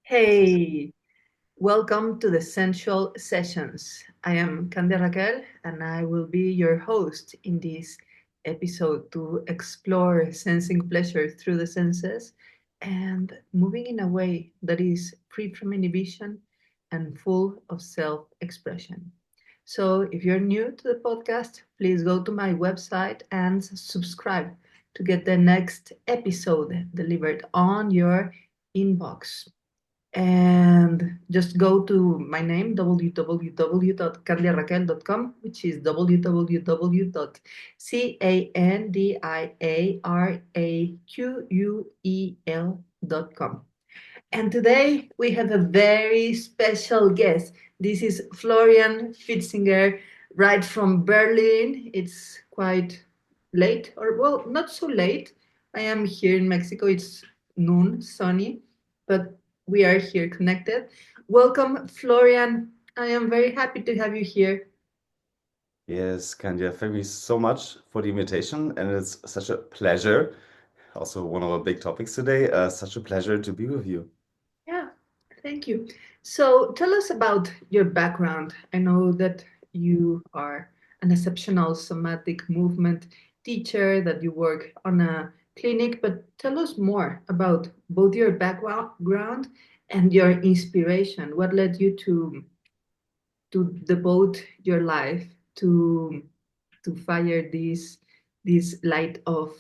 Hey, welcome to the Sensual Sessions. I am Candia Raquel and I will be your host in this episode to explore sensing pleasure through the senses and moving in a way that is free from inhibition and full of self expression. So, if you're new to the podcast, please go to my website and subscribe to get the next episode delivered on your inbox. And just go to my name, www.candiaraquel.com, which is www.candiaraquel.com. And today we have a very special guest. This is Florian Filtzinger, right from Berlin. It's quite late, or well, not so late. I am here in Mexico. It's noon, sunny, but we are here connected. Welcome, Florian. I am very happy to have you here. Yes, Candia, thank you so much for the invitation, and it's such a pleasure. Also, one of our big topics today, such a pleasure to be with you. Yeah, thank you. So tell us about your background. I know that you are an exceptional somatic movement teacher, that you work on a clinic, but tell us more about both your background and your inspiration. What led you to devote your life to fire this light of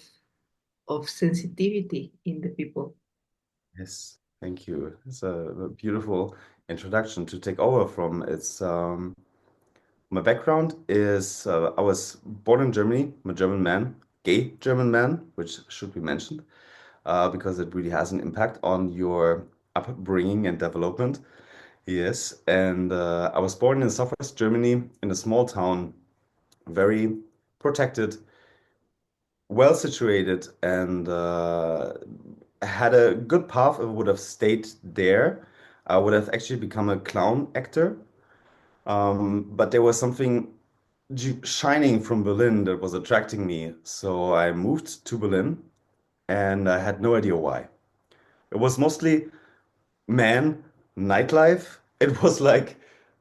sensitivity in the people? Yes, thank you. It's a beautiful introduction to take over from. It's my background is I was born in Germany. I'm a German man, gay German man, which should be mentioned, because it really has an impact on your upbringing and development. Yes, and I was born in Southwest Germany in a small town, very protected, well situated, and had a good path. If I would have stayed there, I would have actually become a clown actor. But there was something shining from Berlin that was attracting me. So I moved to Berlin, and I had no idea why. It was mostly man, nightlife. It was like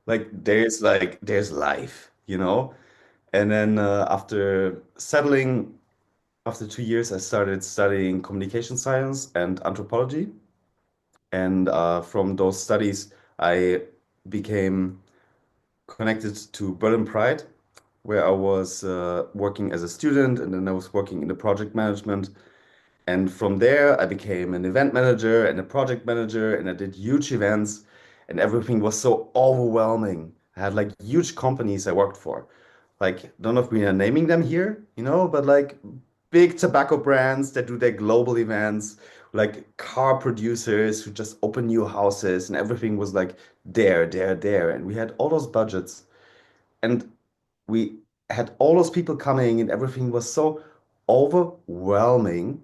there's life, you know? And then after settling, after 2 years, I started studying communication science and anthropology. And from those studies, I became connected to Berlin Pride, where I was working as a student, and then I was working in the project management. And from there, I became an event manager and a project manager, and I did huge events, and everything was so overwhelming. I had like huge companies I worked for. Like, don't know if we are naming them here, but like big tobacco brands that do their global events, like car producers who just open new houses, and everything was like there, there, there. And we had all those budgets, and we had all those people coming, and everything was so overwhelming.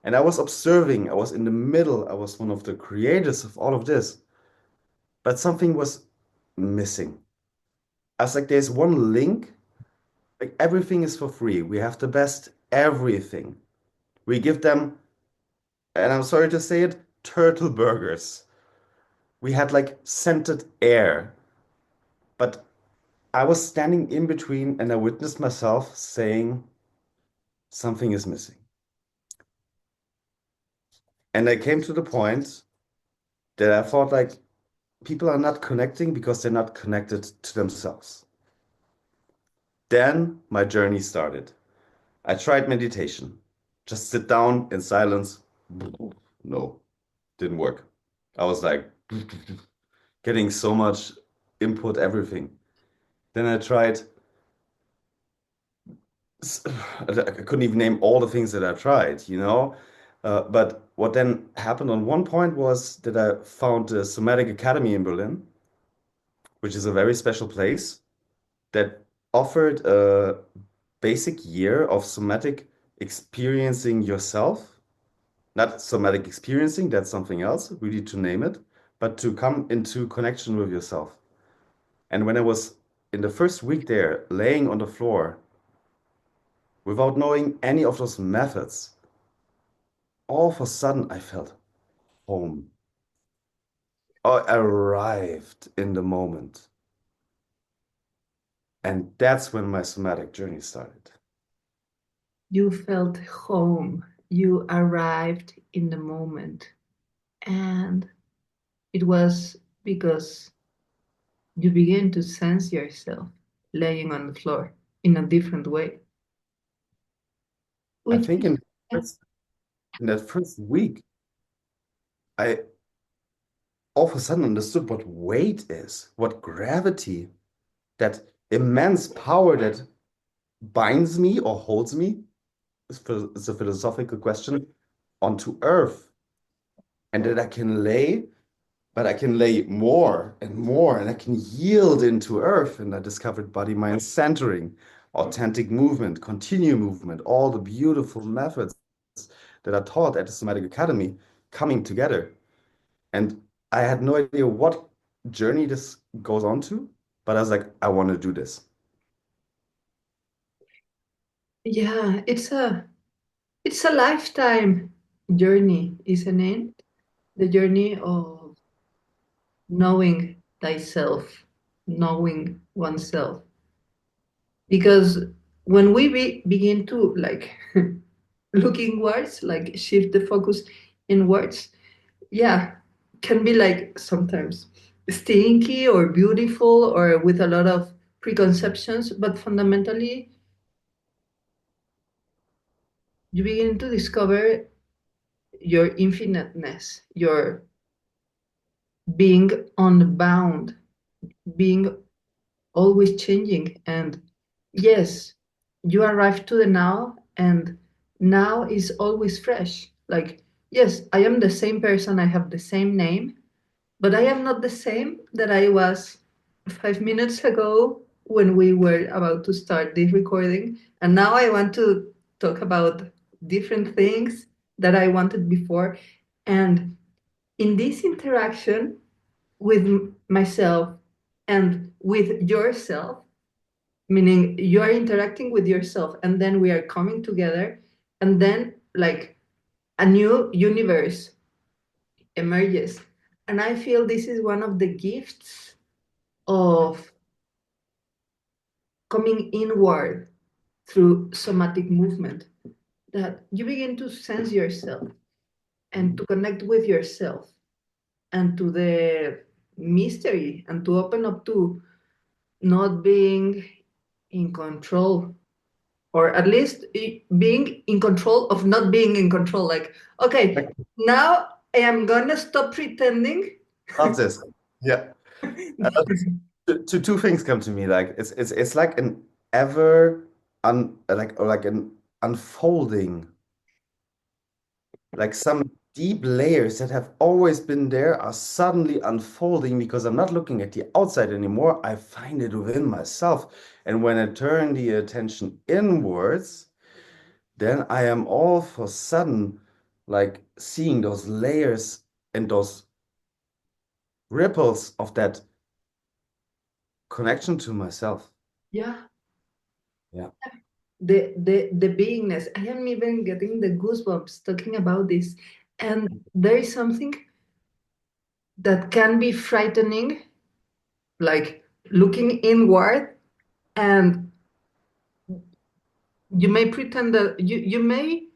And I was observing, I was in the middle, I was one of the creators of all of this, but something was missing. I was like, there's one link, like everything is for free. We have the best everything. We give them, and I'm sorry to say it, turtle burgers. We had like scented air, but I was standing in between and I witnessed myself saying, something is missing. And I came to the point that I thought like people are not connecting because they're not connected to themselves. Then my journey started. I tried meditation. Just sit down in silence. No, didn't work. I was like getting so much input, everything. Then I tried, I couldn't even name all the things that I tried. But what then happened on one point was that I found the Somatic Academy in Berlin, which is a very special place that offered a basic year of somatic experiencing yourself. Not somatic experiencing, that's something else. We need to name it, but to come into connection with yourself. And when I was in the first week there, laying on the floor, without knowing any of those methods, all of a sudden I felt home. I arrived in the moment. And that's when my somatic journey started. You felt home. You arrived in the moment. And it was because you began to sense yourself laying on the floor in a different way, I which think is, in that first week, I all of a sudden understood what weight is, what gravity, that immense power that binds me or holds me, is a philosophical question, onto earth. And that I can lay, but I can lay more and more, and I can yield into earth. And I discovered body mind centering, authentic movement, continuous movement, all the beautiful methods that are taught at the Somatic Academy coming together. And I had no idea what journey this goes on to, but I was like, I want to do this. yeah, it's a lifetime journey, isn't it? The journey of knowing thyself, knowing oneself. Because when we begin to like look inwards, like shift the focus inwards, yeah, can be like sometimes stinky or beautiful or with a lot of preconceptions, but fundamentally, you begin to discover your infiniteness, your being unbound, being always changing. And yes, you arrive to the now, and now is always fresh. Like, yes, I am the same person, I have the same name, but I am not the same that I was 5 minutes ago when we were about to start this recording. And now I want to talk about different things that I wanted before. And in this interaction with myself and with yourself, meaning you are interacting with yourself, and then we are coming together, and then like a new universe emerges. And I feel this is one of the gifts of coming inward through somatic movement, that you begin to sense yourself and to connect with yourself and to the mystery and to open up to not being in control, or at least being in control of not being in control. Like, okay, Like, now I am gonna stop pretending. love this. Yeah. Two things come to me. Like it's like an ever like an unfolding, like some deep layers that have always been there are suddenly unfolding because I'm not looking at the outside anymore. I find it within myself. And when I turn the attention inwards, then I am all for sudden like seeing those layers and those ripples of that connection to myself. Yeah, Yeah. the beingness. I am even getting the goosebumps talking about this. And there is something that can be frightening, like looking inward, and you may pretend that you may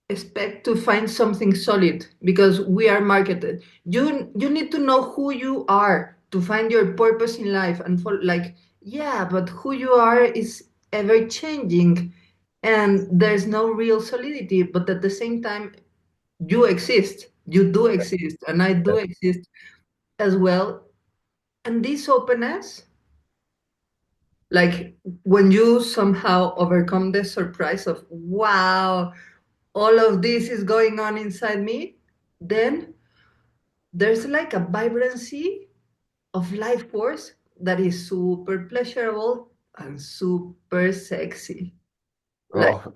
expect to find something solid because we are marketed. You need to know who you are to find your purpose in life, and for like, yeah, but who you are is ever changing, and there's no real solidity, but at the same time you exist, you do exist, and I do exist as well. And this openness, like when you somehow overcome the surprise of, wow, all of this is going on inside me, then there's like a vibrancy of life force that is super pleasurable and super sexy. Like, Oh,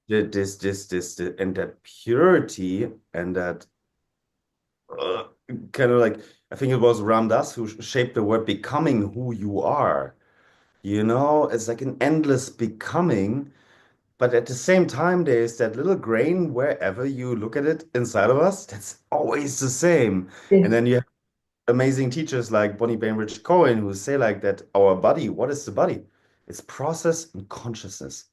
and that purity and that uh, kind of like I think it was Ram Dass who shaped the word becoming who you are. You know, it's like an endless becoming, But at the same time, there's that little grain wherever you look at it inside of us, that's always the same. And Yes. then you have amazing teachers like Bonnie Bainbridge Cohen who say like that our body, what is the body? It's process and consciousness.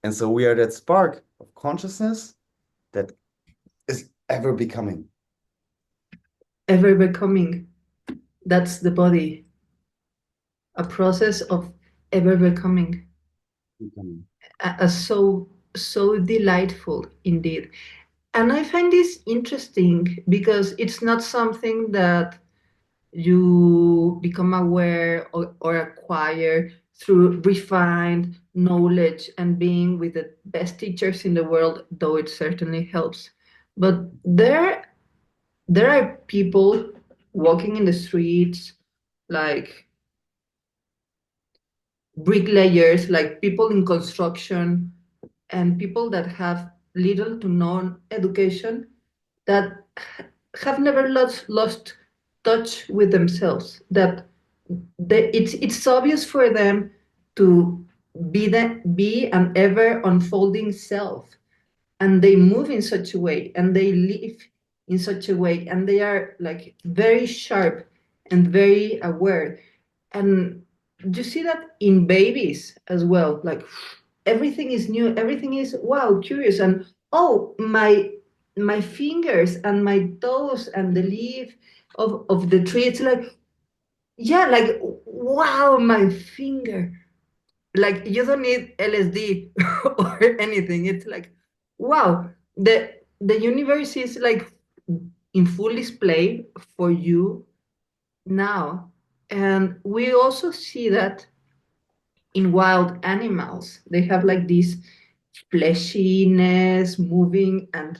And so we are that spark of consciousness that is ever becoming. Ever becoming. That's the body. A process of ever becoming. Becoming. So delightful indeed. And I find this interesting because it's not something that you become aware or acquire through refined knowledge and being with the best teachers in the world, though it certainly helps. But there are people walking in the streets, like bricklayers, like people in construction, and people that have little to no education that have never lost touch with themselves, that it's obvious for them to be an ever unfolding self, and they move in such a way and they live in such a way, and they are like very sharp and very aware. And you see that in babies as well, like everything is new, everything is wow, curious, and oh, my fingers and my toes and the leaf of the tree, it's like, yeah, like wow, my finger, like you don't need LSD or anything. It's like, wow, the universe is like in full display for you now. And we also see that in wild animals. They have like this fleshiness, moving and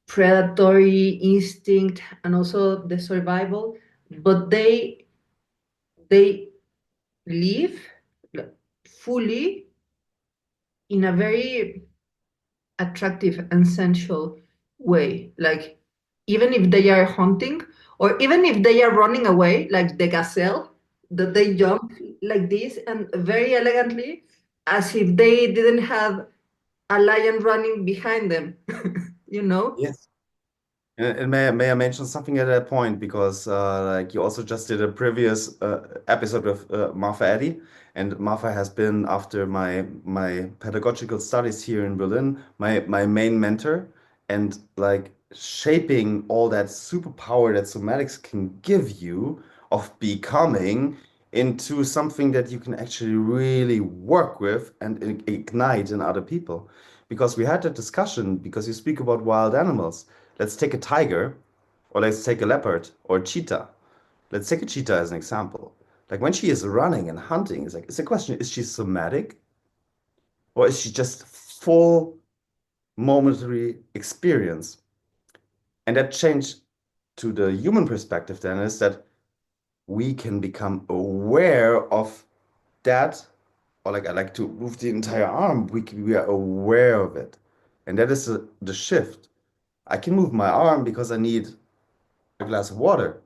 predatory instinct, and also the survival, but they live fully in a very attractive and sensual way. Like even if they are hunting, or even if they are running away, like the gazelle, that they jump like this and very elegantly, as if they didn't have a lion running behind them, you know? Yes. And may I mention something at that point because like you also just did a previous episode with Martha Eddy, and Martha has been after my pedagogical studies here in Berlin, my main mentor, and like shaping all that superpower that somatics can give you of becoming into something that you can actually really work with and ignite in other people. Because we had that discussion because you speak about wild animals. Let's take a tiger, or let's take a leopard or a cheetah. Let's take a cheetah as an example. Like when she is running and hunting, it's a question, is she somatic or is she just full momentary experience? And that change to the human perspective then is that we can become aware of that, or like I like to move the entire arm, we are aware of it. And that is the shift. I can move my arm because I need a glass of water,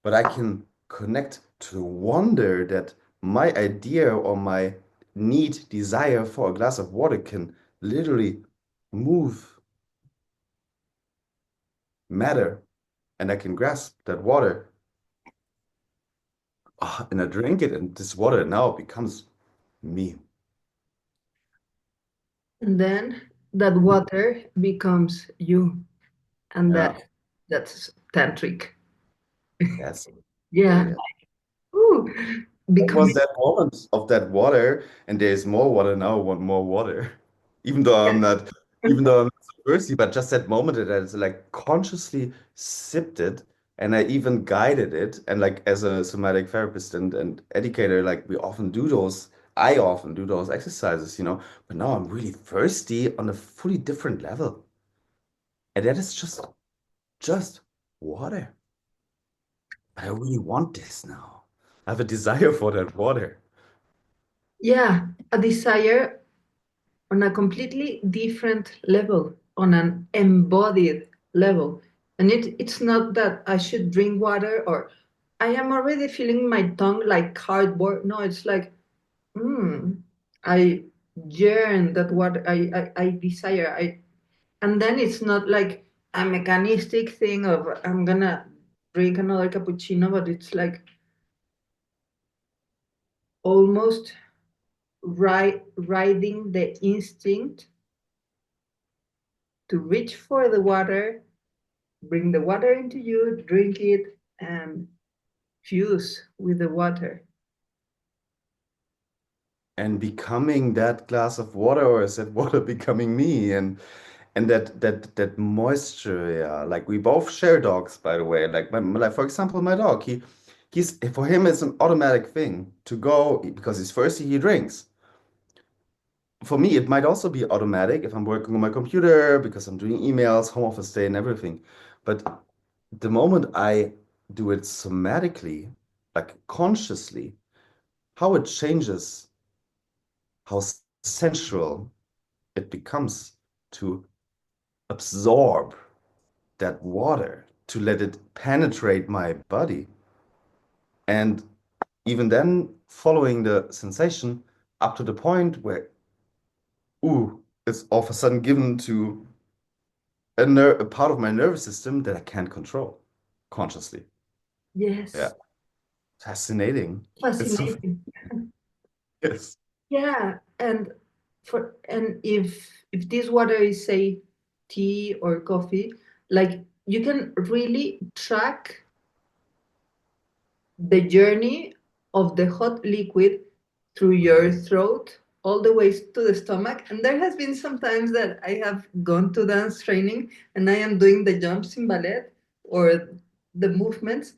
but I can connect to the wonder that my idea or my need, desire for a glass of water can literally move matter, and I can grasp that water. And I drink it, and this water now becomes me. And then that water becomes you, and Yeah, that's tantric. that's Yeah. brilliant. Ooh, What was becoming. that moment of that water? And there's more water now, I want more water. Even though I'm not, even though I'm not so thirsty, but just that moment that I like consciously sipped it and I even guided it. And like as a somatic therapist and educator, like we often do those, I often do those exercises, but now I'm really thirsty on a fully different level. And that is just water. But I really want this now. I have a desire for that water. Yeah, a desire on a completely different level, on an embodied level. And it's not that I should drink water or I am already feeling my tongue like cardboard. No, it's like, mm, I. yearn, that what I desire. And then it's not like a mechanistic thing of I'm gonna drink another cappuccino, but it's like almost riding the instinct to reach for the water, bring the water into you, drink it, and fuse with the water. And becoming that glass of water, or is that water becoming me? And that moisture, yeah. Like we both share dogs, by the way. Like for example, my dog, he's for him it's an automatic thing to go because he's thirsty, he drinks. For me, it might also be automatic if I'm working on my computer because I'm doing emails, home office day, and everything. But the moment I do it somatically, like consciously, how it changes, how sensual it becomes to absorb that water, to let it penetrate my body. And even then, following the sensation up to the point where, ooh, it's all of a sudden given to a part of my nervous system that I can't control consciously. Yeah, Yes, fascinating. It's so, fascinating. yes. Yeah, and if this water is say tea or coffee, like you can really track the journey of the hot liquid through your throat all the way to the stomach. And there has been some times that I have gone to dance training and I am doing the jumps in ballet or the movements.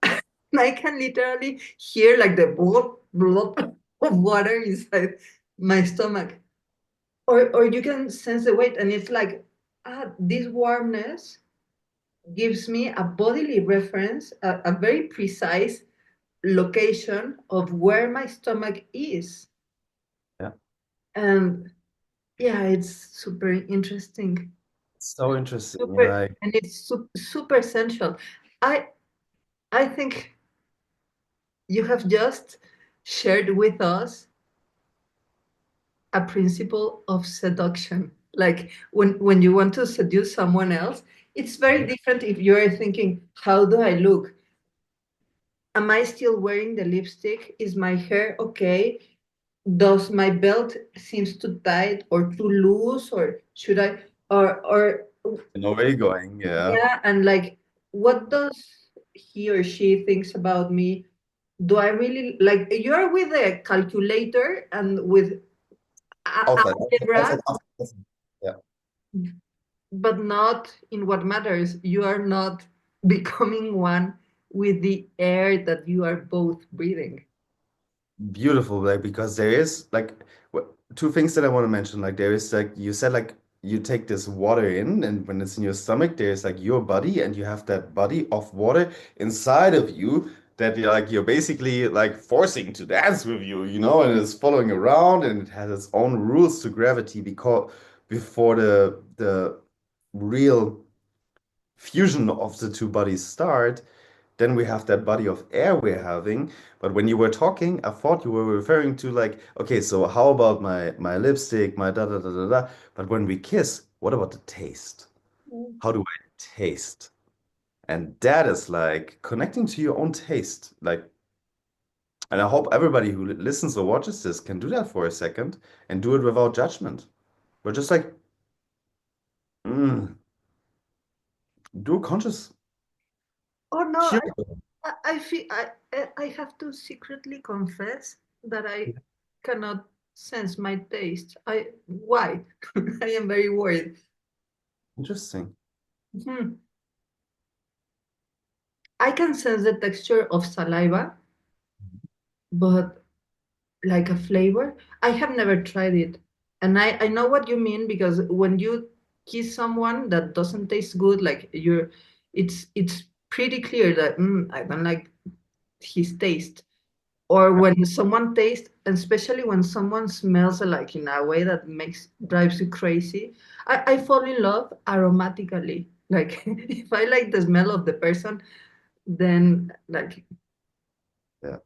And I can literally hear like the blop, blop of water inside my stomach. Or you can sense the weight and it's like, this warmness gives me a bodily reference, a very precise location of where my stomach is. Yeah. And yeah, it's super interesting. It's so interesting. Super, Like, and it's super essential. I I think you have just shared with us a principle of seduction. Like when you want to seduce someone else, it's very different if you're thinking, how do I look? Am I still wearing the lipstick? Is my hair okay? Does my belt seems too tight or too loose, or should I, or you know where you're going. Yeah. yeah, and like what does he or she thinks about me? Do I really like you're with a calculator and with Outside. algebra, Outside. Outside. Yeah. but not in what matters. You are not becoming one with the air that you are both breathing. Beautiful, like because there is like two things that I want to mention. Like there is like you said, like you take this water in, and when it's in your stomach, there's like your body, and you have that body of water inside of you that you're basically like forcing to dance with you, and it's following around, and it has its own rules to gravity because before the real fusion of the two bodies start. Then we have that body of air we're having. But when you were talking, I thought you were referring to like, okay, so how about my lipstick, my da da da da da. But when we kiss, what about the taste? How do I taste? And that is like connecting to your own taste. Like, and I hope everybody who listens or watches this can do that for a second and do it without judgment. But just like, mm, do a conscious Oh no, cue. I feel I have to secretly confess that I cannot sense my taste. I why? I am very worried. Interesting. Hmm. I can sense the texture of saliva, but like a flavor, I have never tried it. And I know what you mean because when you kiss someone that doesn't taste good, like it's pretty clear that I don't like his taste. Or when someone tastes, especially when someone smells like in a way that makes drives you crazy, I fall in love aromatically. Like if I like the smell of the person, then like Yeah.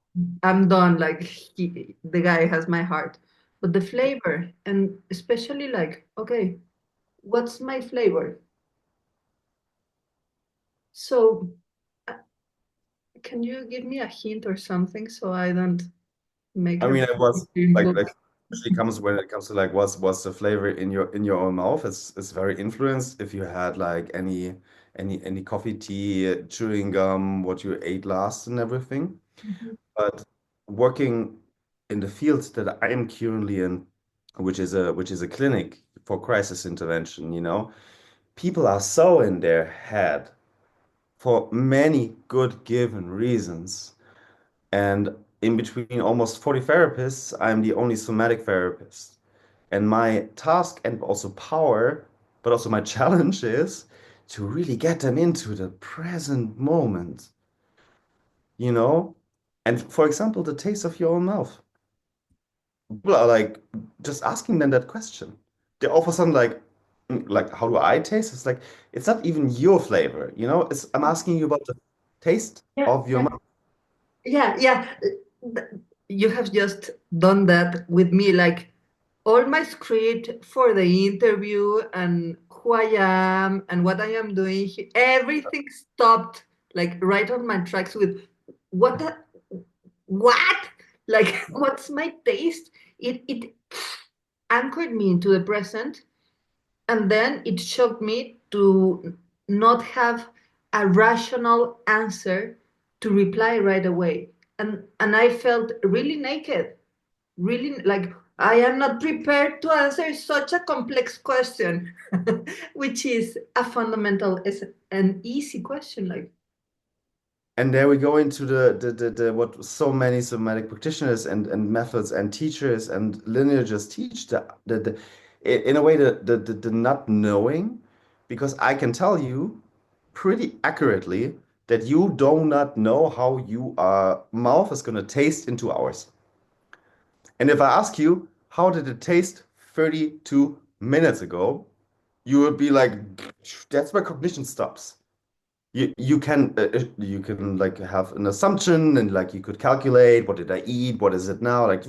I'm done. Like the guy has my heart. but the flavor, and especially like, okay, what's my flavor? So, uh, can you give me a hint or something so I don't make I a mean, it was dream? like usually comes when it comes to like what's the flavor in your own mouth. It's very influenced if you had like any coffee, tea, chewing gum, what you ate last, and everything. Mhm. But working in the field that I am currently in, which is a clinic for crisis intervention, you know, people are so in their head for many good given reasons. And in between almost 40 therapists, I'm the only somatic therapist. And my task and also power, but also my challenge is to really get them into the present moment, you know? And for example, the taste of your own mouth. People are like just asking them that question. They're all of a sudden like, like, how do I taste? It's like, it's not even your flavor, you know? I'm asking you about the taste Yeah, of your yeah, mouth. yeah, yeah. Th- You have just done that with me. Like all my script for the interview and who I am and what I am doing, everything stopped like right on my tracks with what the, what? Like what's my taste? It anchored me into the present, and then it shocked me to not have a rational answer to reply right away. And I felt really naked, really like I am not prepared to answer such a complex question, which is a fundamental, is an easy question. Like, And there we go into the what so many somatic practitioners and methods and teachers and lineages teach in a way the not knowing, because I can tell you pretty accurately that you do not know how your mouth is going to taste in 2 hours. And if I ask you, how did it taste 32 minutes ago, you would be like, that's where cognition stops. You can like have an assumption and like you could calculate what did I eat, what is it now, like,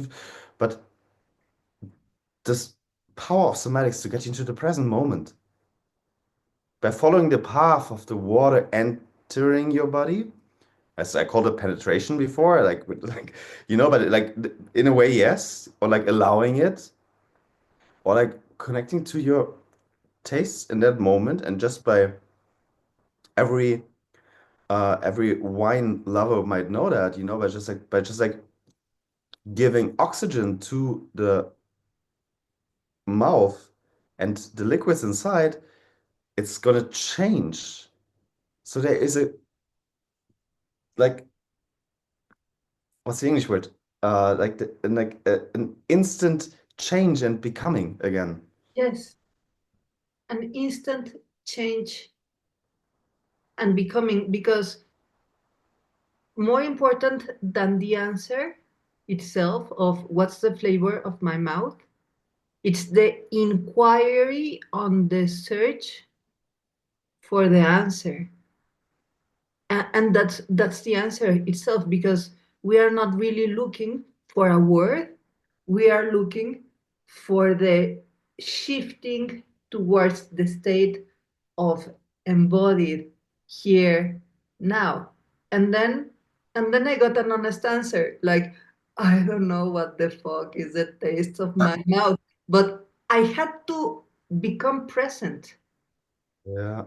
but this power of somatics to get you into the present moment by following the path of the water entering your body, as I called it penetration before, like like you know, but like in a way yes, or like allowing it, or like connecting to your tastes in that moment, and just by every every wine lover might know that, you know, by just like giving oxygen to the mouth and the liquids inside, it's gonna change. So there is a like what's the English word? An instant change and becoming again. yes, an instant change and becoming, because more important than the answer itself of what's the flavor of my mouth, it's the inquiry on the search for the answer. And that's the answer itself, because we are not really looking for a word, we are looking for the shifting towards the state of embodied here now. And then and then I got an honest answer, like, I don't know what the fuck is the taste of my mouth, but I had to become present Yeah.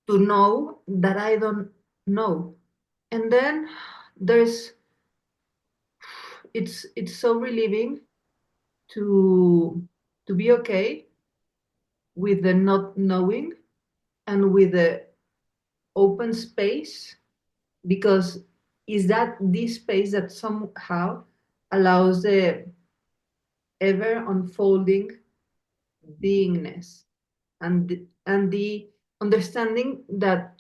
to know that I don't know. And then there's it's so relieving to be okay with the not knowing and with the open space, because is that this space that somehow allows the ever unfolding beingness, and the understanding that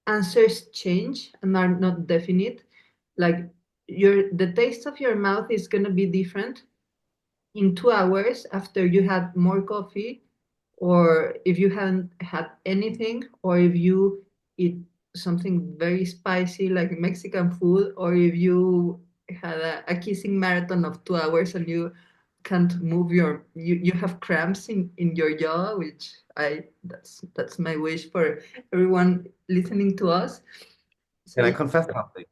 answers change and are not definite. Like the taste of your mouth is going to be different in 2 hours after you had more coffee, or if you hadn't had anything, or if you eat something very spicy like Mexican food, or if you had a kissing marathon of 2 hours and you can't move you have cramps in your jaw, which I that's my wish for everyone listening to us. So Can I yeah. confess something?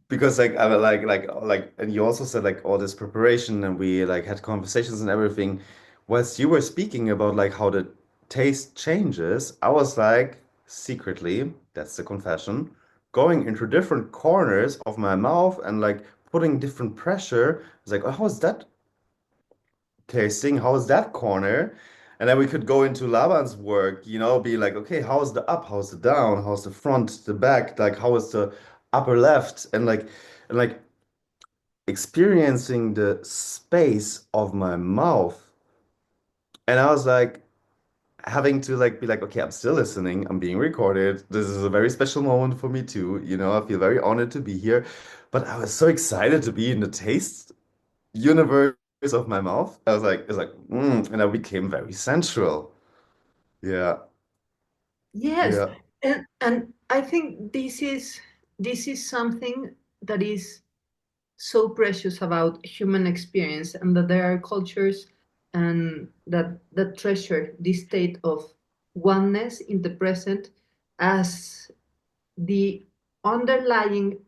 Because like I like and you also said like all this preparation and we like had conversations and everything. Whilst you were speaking about like how the taste changes, I was like secretly, that's the confession, going into different corners of my mouth and like putting different pressure. It's like, oh, how is that tasting? How is that corner? And then we could go into Laban's work, be like, okay, how's the up? How's the down? How's the front, the back? Like, how is the upper left? And like experiencing the space of my mouth. And I was like having to like be like, okay, I'm still listening. I'm being recorded. This is a very special moment for me too. I feel very honored to be here. But I was so excited to be in the taste universe of my mouth. I was like, it's like, and I became very sensual. Yeah, Yes, yeah. and I think this is something that is so precious about human experience, and that there are cultures and that treasure this state of oneness in the present as the underlying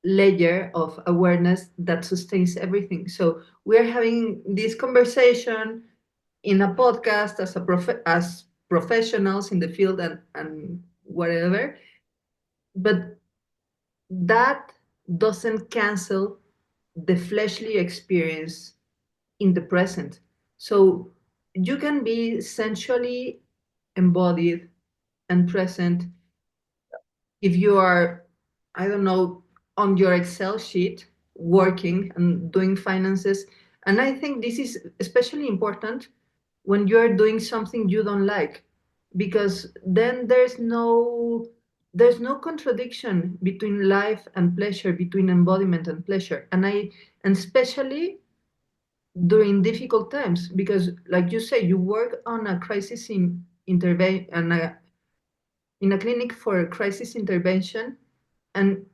layer of awareness that sustains everything. So we're having this conversation in a podcast as as professionals in the field and whatever, but that doesn't cancel the fleshly experience in the present. So you can be sensually embodied and present if you are, I don't know, on your Excel sheet working and doing finances. And I think this is especially important when you're doing something you don't like, because then there's no contradiction between life and pleasure, between embodiment and pleasure. And especially during difficult times, because like you say, you work on a crisis in intervene in a clinic for crisis intervention, and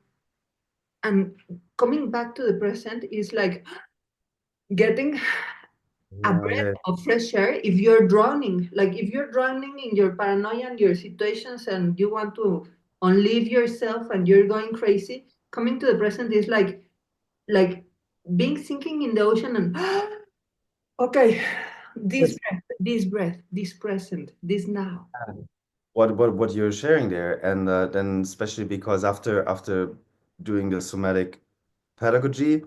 and coming back to the present is like getting a Yeah, breath yeah. of fresh air. If you're drowning, like if you're drowning in your paranoia and your situations and you want to unleash yourself and you're going crazy, coming to the present is like being sinking in the ocean and okay, this Yes. breath, this breath, this present, this now. What you're sharing there, and then especially because after doing the somatic pedagogy,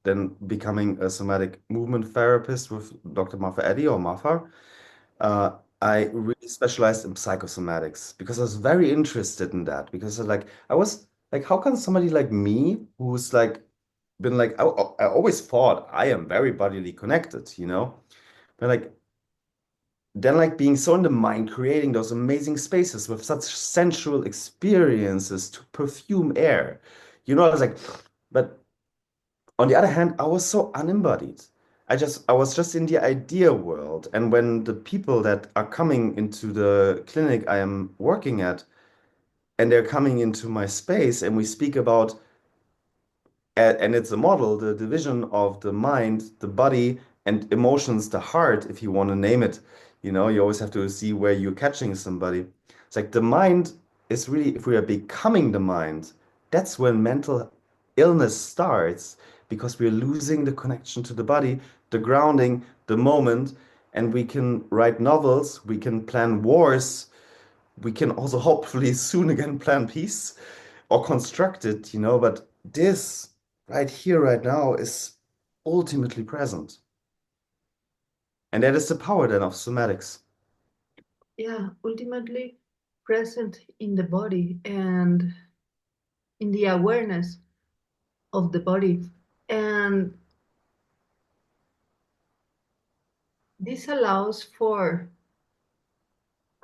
then becoming a somatic movement therapist with Dr. Martha Eddy or Martha, I really specialized in psychosomatics because I was very interested in that. Because like I was like, how can somebody like me, who's like been like I always thought I am very bodily connected. But like then like being so in the mind, creating those amazing spaces with such sensual experiences to perfume air. I was like, but on the other hand, I was so unembodied. I was just in the idea world. And when the people that are coming into the clinic I am working at, and they're coming into my space, and we speak about and it's a model, the division of the mind, the body, and emotions, the heart, if you want to name it. You always have to see where you're catching somebody. It's like the mind is really, if we are becoming the mind, that's when mental illness starts because we're losing the connection to the body, the grounding, the moment, and we can write novels, we can plan wars, we can also hopefully soon again plan peace or construct it. But this right here, right now, is ultimately present. And that is the power then of somatics. Yeah, ultimately present in the body and in the awareness of the body. And this allows for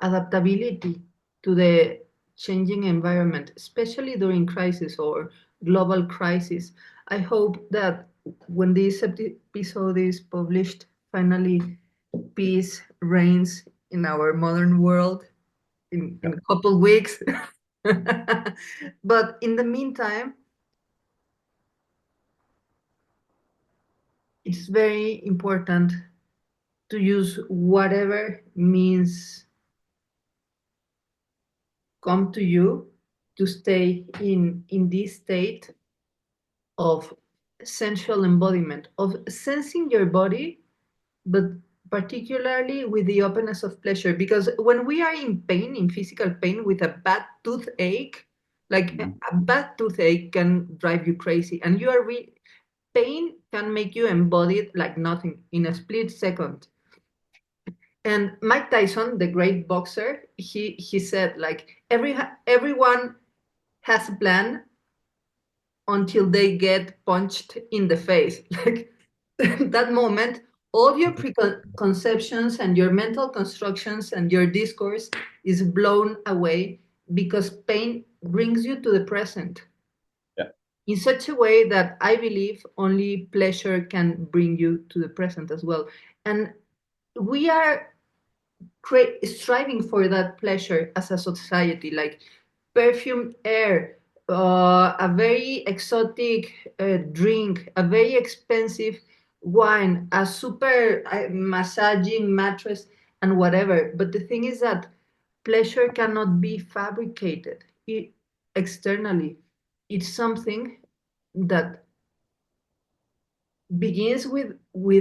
adaptability to the changing environment, especially during crisis or global crisis. I hope that when this episode is published, finally peace reigns in our modern world in Yeah. a couple weeks. But in the meantime, it's very important to use whatever means come to you to stay in this state of sensual embodiment, of sensing your body, but particularly with the openness of pleasure. Because when we are in pain, in physical pain, with a bad toothache, like Mhm. a bad toothache can drive you crazy, and pain can make you embodied like nothing in a split second. And Mike Tyson, the great boxer, he said like everyone has a plan until they get punched in the face. Like that moment, all your preconceptions and your mental constructions and your discourse is blown away because pain brings you to the present Yeah. in such a way that I believe only pleasure can bring you to the present as well. And we are striving for that pleasure as a society, like perfumed air, a very exotic drink, a very expensive wine, a super massaging mattress, and whatever. But the thing is that pleasure cannot be fabricated externally. It's something that begins with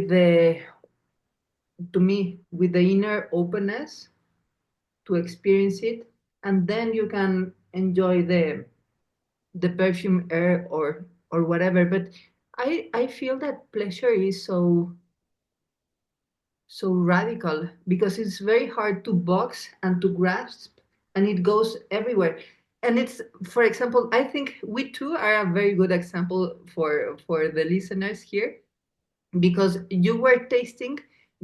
the to me with the inner openness to experience it, and then you can enjoy the perfume air or whatever. But I feel that pleasure is so radical because it's very hard to box and to grasp, and it goes everywhere. And it's, for example, I think we too are a very good example for the listeners here, because you were tasting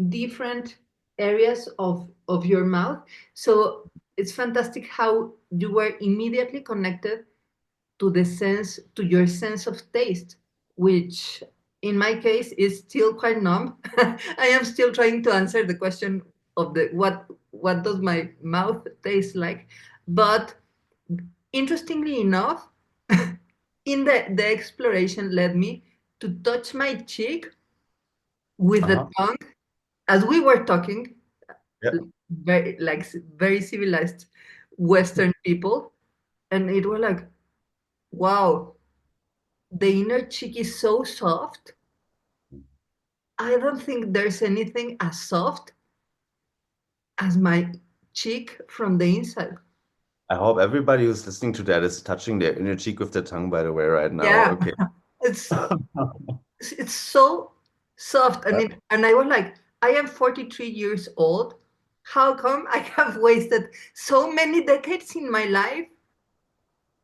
different areas of your mouth. So it's fantastic how you were immediately connected to your sense of taste, which in my case is still quite numb. I am still trying to answer the question of the what does my mouth taste like. But interestingly enough, in the exploration led me to touch my cheek with the Uh-huh. tongue as we were talking, Yeah. very like very civilized Western people, and it was like, wow, the inner cheek is so soft. I don't think there's anything as soft as my cheek from the inside. I hope everybody who's listening to that is touching their inner cheek with their tongue, by the way, right now. Yeah, Okay. it's it's so soft, and I was like, I am 43 years old. How come I have wasted so many decades in my life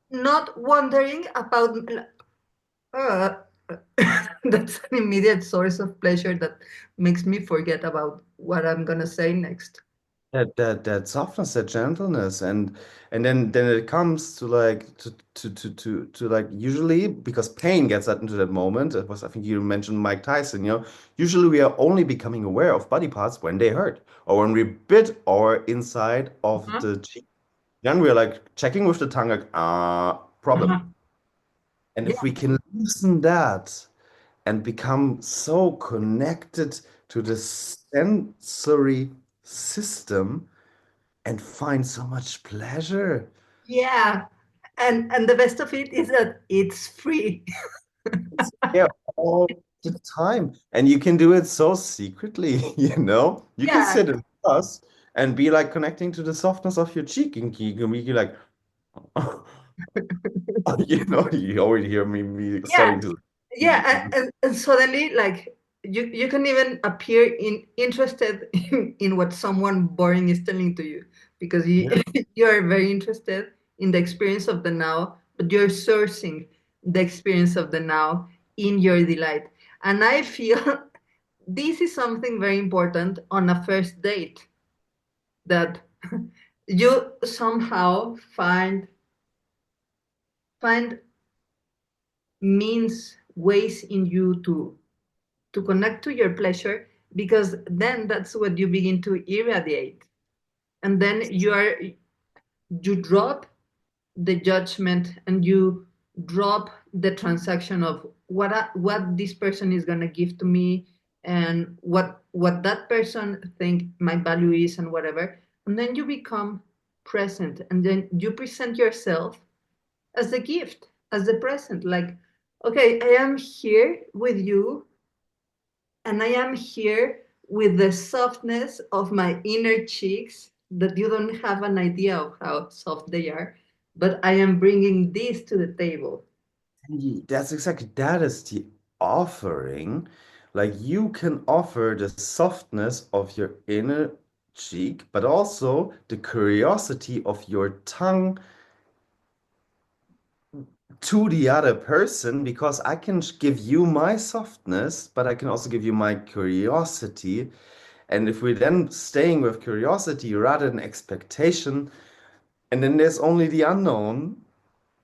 not wondering about uh, that's an immediate source of pleasure that makes me forget about what I'm gonna say next. That softness, that gentleness, and then it comes to like to like usually because pain gets that into that moment. It was I think you mentioned Mike Tyson, Usually we are only becoming aware of body parts when they hurt or when we bit our inside of Uh-huh. the cheek. Then we're like checking with the tongue like problem. Uh-huh. And Yeah, if we can loosen that and become so connected to the sensory system and find so much pleasure. yeah. And the best of it is that it's free. It's there all the time. And you can do it so secretly, You can Yeah, sit in class and be like connecting to the softness of your cheek and you can be like, you already hear me yeah, starting to. yeah. And suddenly, like you can even appear interested in what someone boring is telling to you, because you Yeah. you are very interested in the experience of the now, but you're sourcing the experience of the now in your delight. And I feel this is something very important on a first date, that you somehow find means, ways in you to connect to your pleasure, because then that's what you begin to irradiate, and then you drop the judgment, and drop the transaction of what this person is going to give to me, and what that person think my value is, and whatever. And then you become present, and then you present yourself as a gift, as a present, like, okay, I am here with you, and I am here with the softness of my inner cheeks that you don't have an idea of how soft they are, but I am bringing this to the table. That's exactly that is the offering. Like you can offer the softness of your inner cheek, but also the curiosity of your tongue to the other person, because I can give you my softness, but I can also give you my curiosity. And if we're then staying with curiosity rather than expectation, and then there's only the unknown,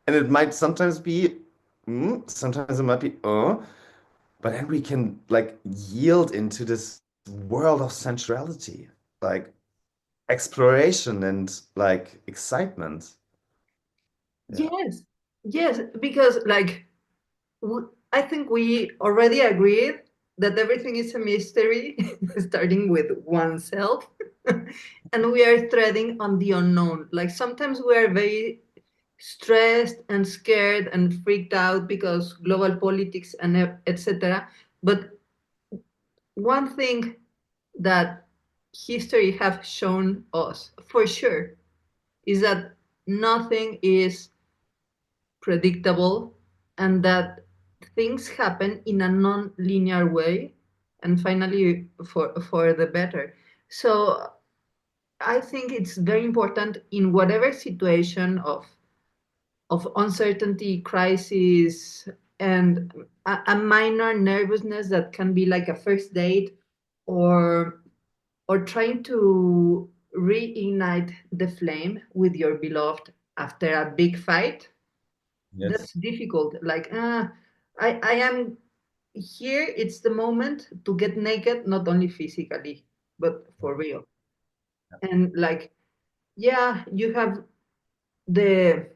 and it might sometimes be, sometimes it might be, but then we can like yield into this world of sensuality, like exploration and like excitement. Yeah. Yes, yes, because like I think we already agreed that everything is a mystery, starting with oneself, and we are treading on the unknown. Like sometimes we are very stressed and scared and freaked out because global politics and etc. But one thing that history have shown us for sure is that nothing is predictable, and that things happen in a non-linear way, and finally for the better. So I think it's very important in whatever situation of uncertainty, crisis, and a minor nervousness that can be like a first date, or trying to reignite the flame with your beloved after a big fight. That's Yes. difficult. Like, I am here. It's the moment to get naked, not only physically, but for real. And like, yeah, you have the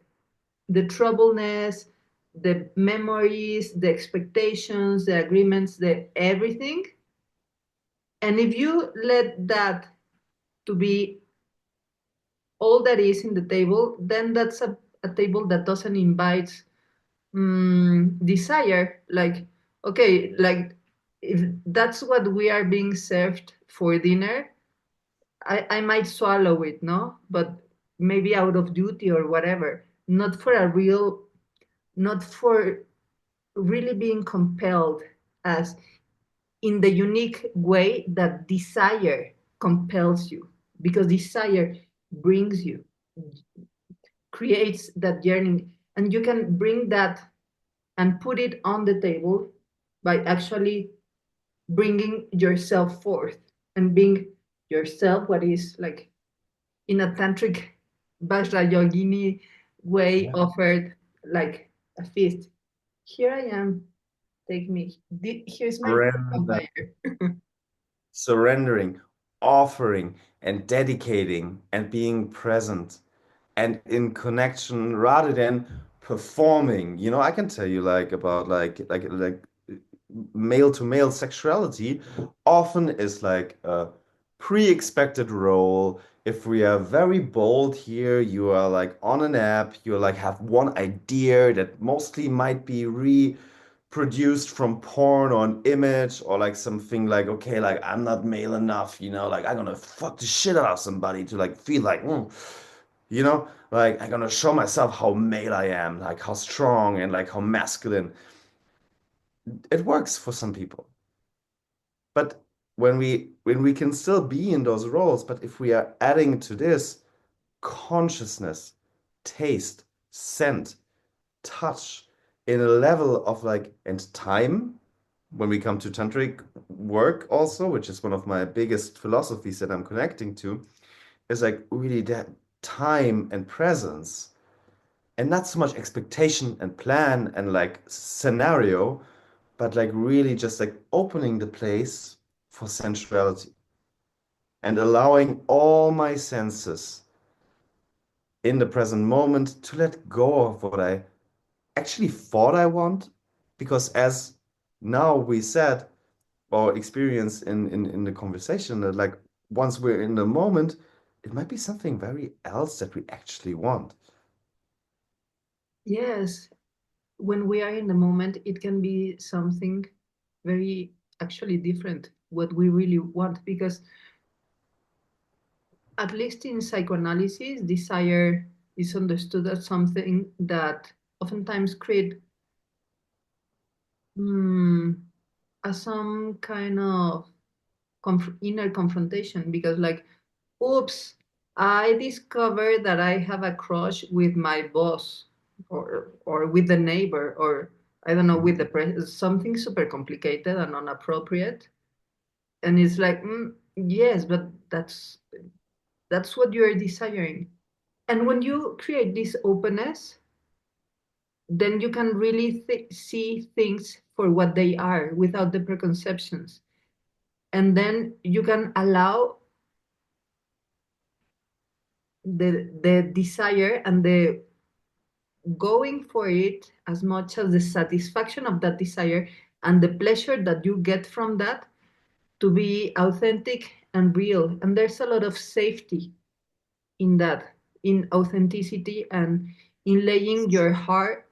troubleness, the memories, the expectations, the agreements, the everything. And if you let that to be all that is in the table, then that's a table that doesn't invite desire. Like, okay, like if that's what we are being served for dinner, I might swallow it, no, but maybe out of duty or whatever, not for a real, not for really being compelled, as in the unique way that desire compels you, because desire brings you, creates that yearning, and you can bring that and put it on the table by actually bringing yourself forth and being yourself, what is like in a tantric Vajra Yogini way Yeah. offered, like a feast. Here I am, take me. Here's my Surrender, vampire. surrendering, offering, and dedicating, and being present and in connection rather than performing. You know, I can tell you like about like male to male sexuality often is like a pre-expected role. If we are very bold here, you are like on an app, you like have one idea that mostly might be reproduced from porn or an image or like something like, okay, like I'm not male enough, you know, like I'm gonna fuck the shit out of somebody to like feel like, you know, like I'm gonna show myself how male I am, like how strong and like how masculine. It works for some people. But when we can still be in those roles, but if we are adding to this consciousness, taste, scent, touch in a level of like and time, when we come to tantric work also, which is one of my biggest philosophies that I'm connecting to, is like really that time and presence and not so much expectation and plan and like scenario, but like really just like opening the place for sensuality and allowing all my senses in the present moment to let go of what I actually thought I want, because as now we said or experience in the conversation that like once we're in the moment, it might be something very else that we actually want. Yes, when we are in the moment, it can be something very actually different what we really want, because at least in psychoanalysis, desire is understood as something that oftentimes create mm, as some kind of inner confrontation, because like, oops, I discovered that I have a crush with my boss, or with the neighbor, or I don't know, with the something super complicated and inappropriate. And it's like, yes, but that's what you're desiring. And when you create this openness, then you can really see things for what they are without the preconceptions. And then you can allow the desire and the going for it as much as the satisfaction of that desire and the pleasure that you get from that to be authentic and real. And there's a lot of safety in that, in authenticity, and in laying your heart.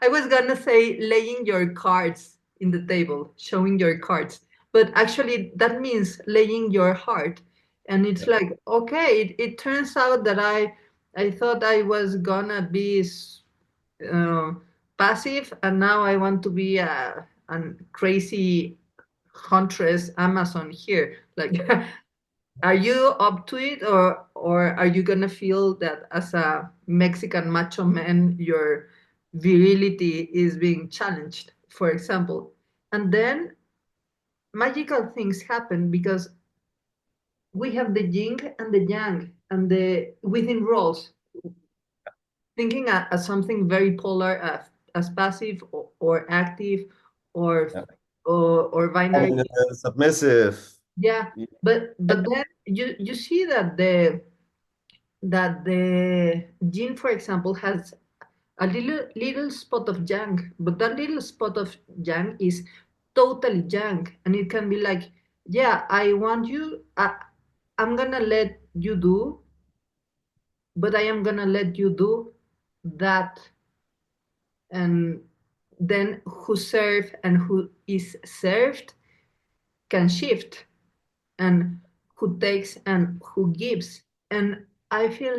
I was gonna say laying your cards in the table, showing your cards, but actually that means laying your heart. And it's Yeah. like, okay, it turns out that I thought I was gonna be uh, passive, and now I want to be a crazy huntress Amazon here. Like, are you up to it, or are you gonna feel that as a Mexican macho man your virility is being challenged, for example? And then magical things happen, because we have the yin and the yang, and the within roles, thinking as something very polar, as passive, or active, or Yeah. or binary. Dominant, submissive. Yeah, Yeah. but then you see that the gene, for example, has a little spot of yang, but that little spot of yang is totally yang, and it can be like, yeah, I want you, I'm gonna let you do, but I am gonna let you do that. And then who serve and who is served can shift, and who takes and who gives. And I feel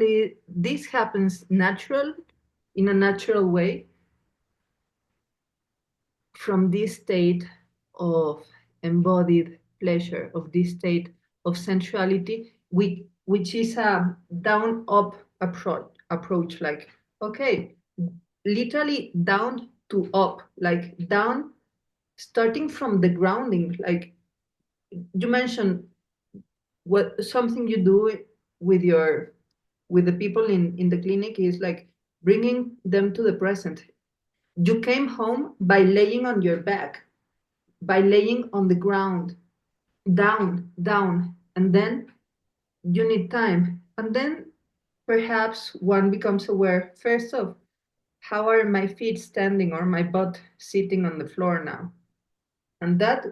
this happens in a natural way, from this state of embodied pleasure, of this state of sensuality, which is a down up approach, like, okay, literally down to up, like down, starting from the grounding. Like you mentioned, what something you do with the people in the clinic is like bringing them to the present. You came home by laying on your back, by laying on the ground, down, and then you need time. And then perhaps one becomes aware first of, how are my feet standing, or my butt sitting on the floor now? And that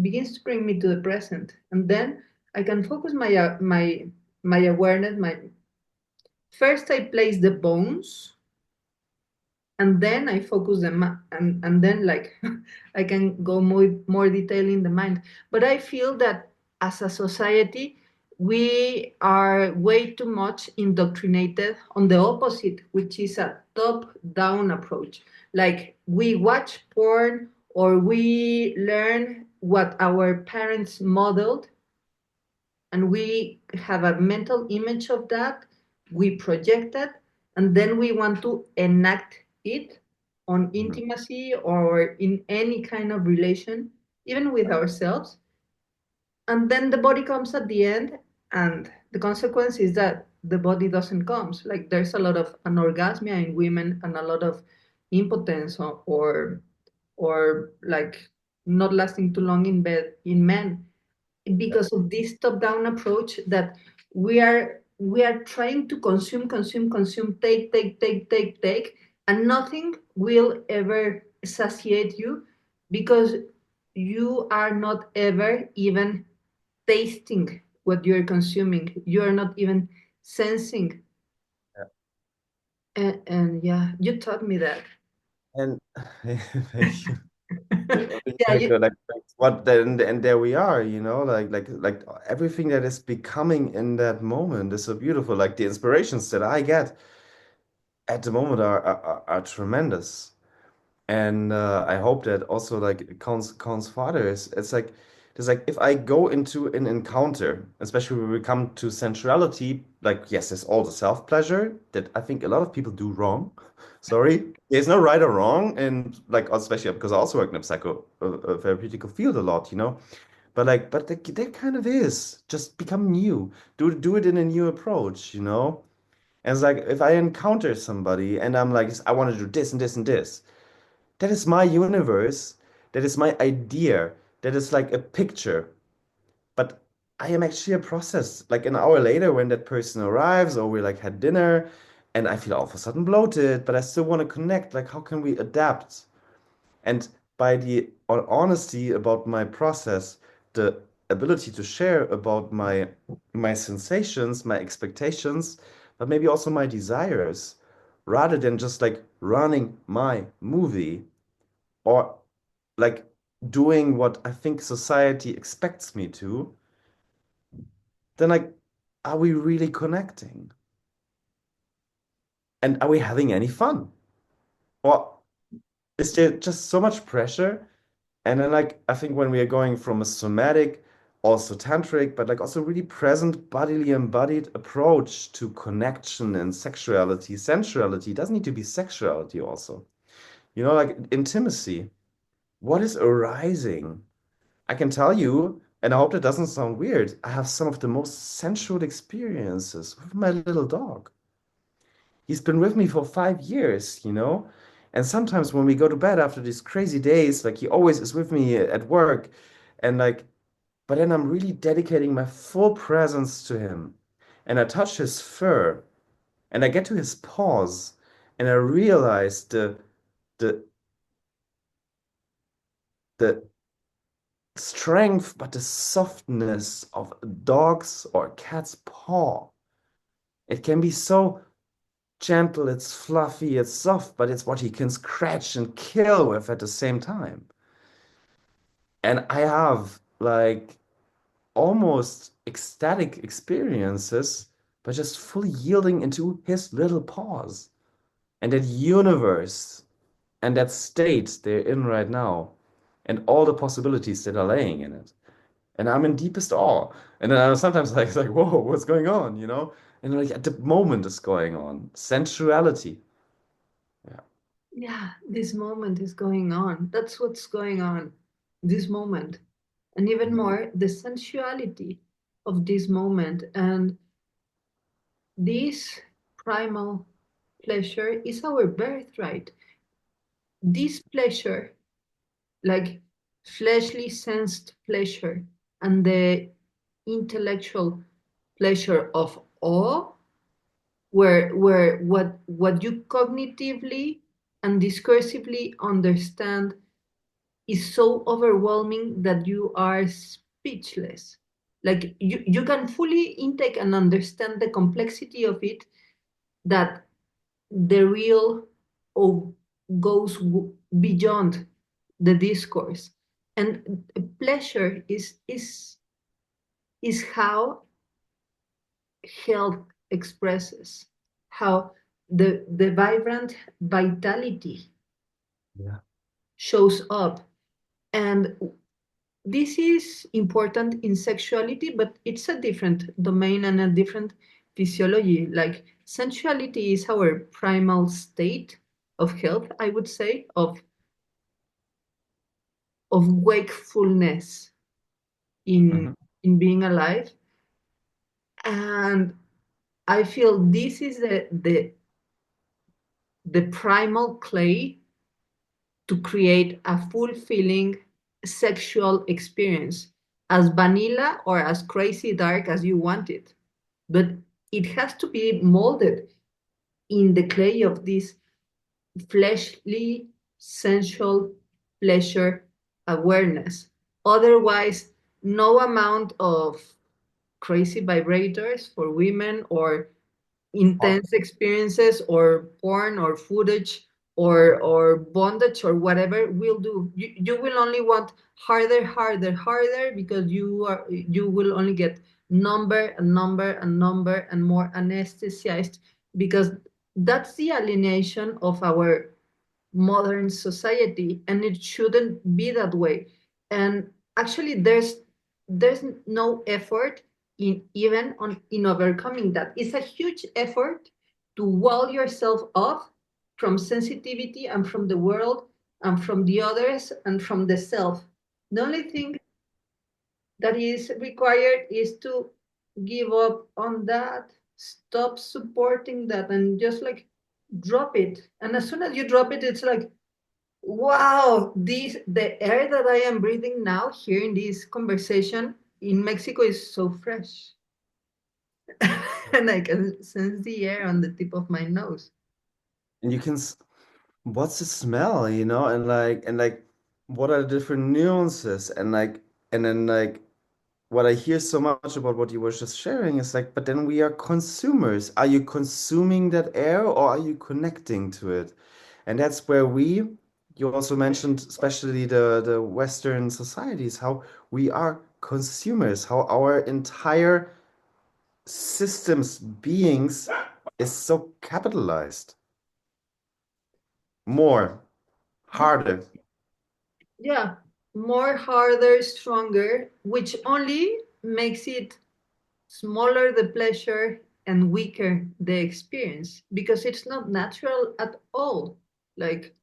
begins to bring me to the present. And then I can focus my awareness. My first, I place the bones, and then I focus them, and then, like, I can go more detail in the mind. But I feel that as a society, we are way too much indoctrinated on the opposite, which is a top down approach. Like, we watch porn, or we learn what our parents modeled, and we have a mental image of that, we project that, and then we want to enact it on Mhm. intimacy, or in any kind of relation, even with ourselves. And then the body comes at the end, and the consequence is that the body doesn't come. So, like, there's a lot of anorgasmia in women, and a lot of impotence, or like not lasting too long in bed in men, Yeah. because of this top-down approach, that we are trying to consume, take, and nothing will ever satiate you because you are not ever even tasting what you're consuming. You are not even sensing. Yeah. And yeah, you taught me that. And thank you. I mean, Yeah, you, like what then, and there we are, like everything that is becoming in that moment is so beautiful. Like the inspirations that I get at the moment are tremendous. And I hope that also like it counts for others. It's like if I go into an encounter, especially when we come to sensuality, like yes, there's all the self-pleasure that I think a lot of people do wrong. Sorry, there's no right or wrong, and like especially because I also work in a therapeutical field a lot, But like, there kind of is just become new. Do it in a new approach. And it's like if I encounter somebody and I'm like, I want to do this and this and this. That is my universe. That is my idea. That is like a picture. But I am actually a process. Like an hour later, when that person arrives, or we like had dinner, and I feel all of a sudden bloated, but I still want to connect. Like, how can we adapt? And by the honesty about my process, the ability to share about my sensations, my expectations, but maybe also my desires, rather than just like running my movie or like doing what I think society expects me to, then like, are we really connecting? And are we having any fun? Or is there just so much pressure? And then like I think when we are going from a somatic, also tantric, but like also really present, bodily embodied approach to connection and sexuality, sensuality doesn't need to be sexuality also. Like intimacy. What is arising? I can tell you, and I hope that doesn't sound weird, I have some of the most sensual experiences with my little dog. He's been with me for 5 years. And sometimes when we go to bed after these crazy days, like he always is with me at work, and like, but then I'm really dedicating my full presence to him. And I touch his fur, and I get to his paws, and I realize the the strength, but the softness of a dog's or a cat's paw. It can be so gentle, it's fluffy, it's soft, but it's what he can scratch and kill with at the same time. And I have like almost ecstatic experiences by just fully yielding into his little paws and that universe and that state they're in right now and all the possibilities that are laying in it. And I'm in deepest awe. And then I'm sometimes like, it's like, whoa, what's going on? And like at the moment is going on. Sensuality. Yeah. yeah, this moment is going on. That's what's going on, this moment. And even more, the sensuality of this moment. And this primal pleasure is our birthright. This pleasure, like fleshly sensed pleasure, and the intellectual pleasure of awe, where what you cognitively and discursively understand is so overwhelming that you are speechless. Like you can fully intake and understand the complexity of it, that the real of goes beyond the discourse. And pleasure is how health expresses, how the vibrant vitality Yeah. shows up. And this is important in sexuality, but it's a different domain and a different physiology. Like sensuality is our primal state of health, I would say, of wakefulness in Mhm. in being alive. And I feel this is the primal clay to create a fulfilling sexual experience, as vanilla or as crazy dark as you want it. But it has to be molded in the clay of this fleshly, sensual pleasure awareness. Otherwise, no amount of crazy vibrators for women or intense experiences or porn or footage or bondage or whatever will do. You will only want harder, harder, harder because you will only get number and number and number and more anesthetized because that's the alienation of our modern society, and it shouldn't be that way. And actually there's no effort in even on in overcoming that. It's a huge effort to wall yourself off from sensitivity and from the world and from the others and from the self. The only thing that is required is to give up on that, stop supporting that, and just like drop it. And as soon as you drop it, it's like, wow, the air that I am breathing now here in this conversation in Mexico is so fresh. And I can sense the air on the tip of my nose. And you can, what's the smell, and what are the different nuances, and then what I hear so much about what you were just sharing is like, but then we are consumers. Are you consuming that air or are you connecting to it? And that's where you also mentioned, especially the Western societies, how we are consumers, how our entire systems, beings is so capitalized. More, harder. Yeah, more, harder, stronger, which only makes it smaller the pleasure and weaker the experience because it's not natural at all. Like,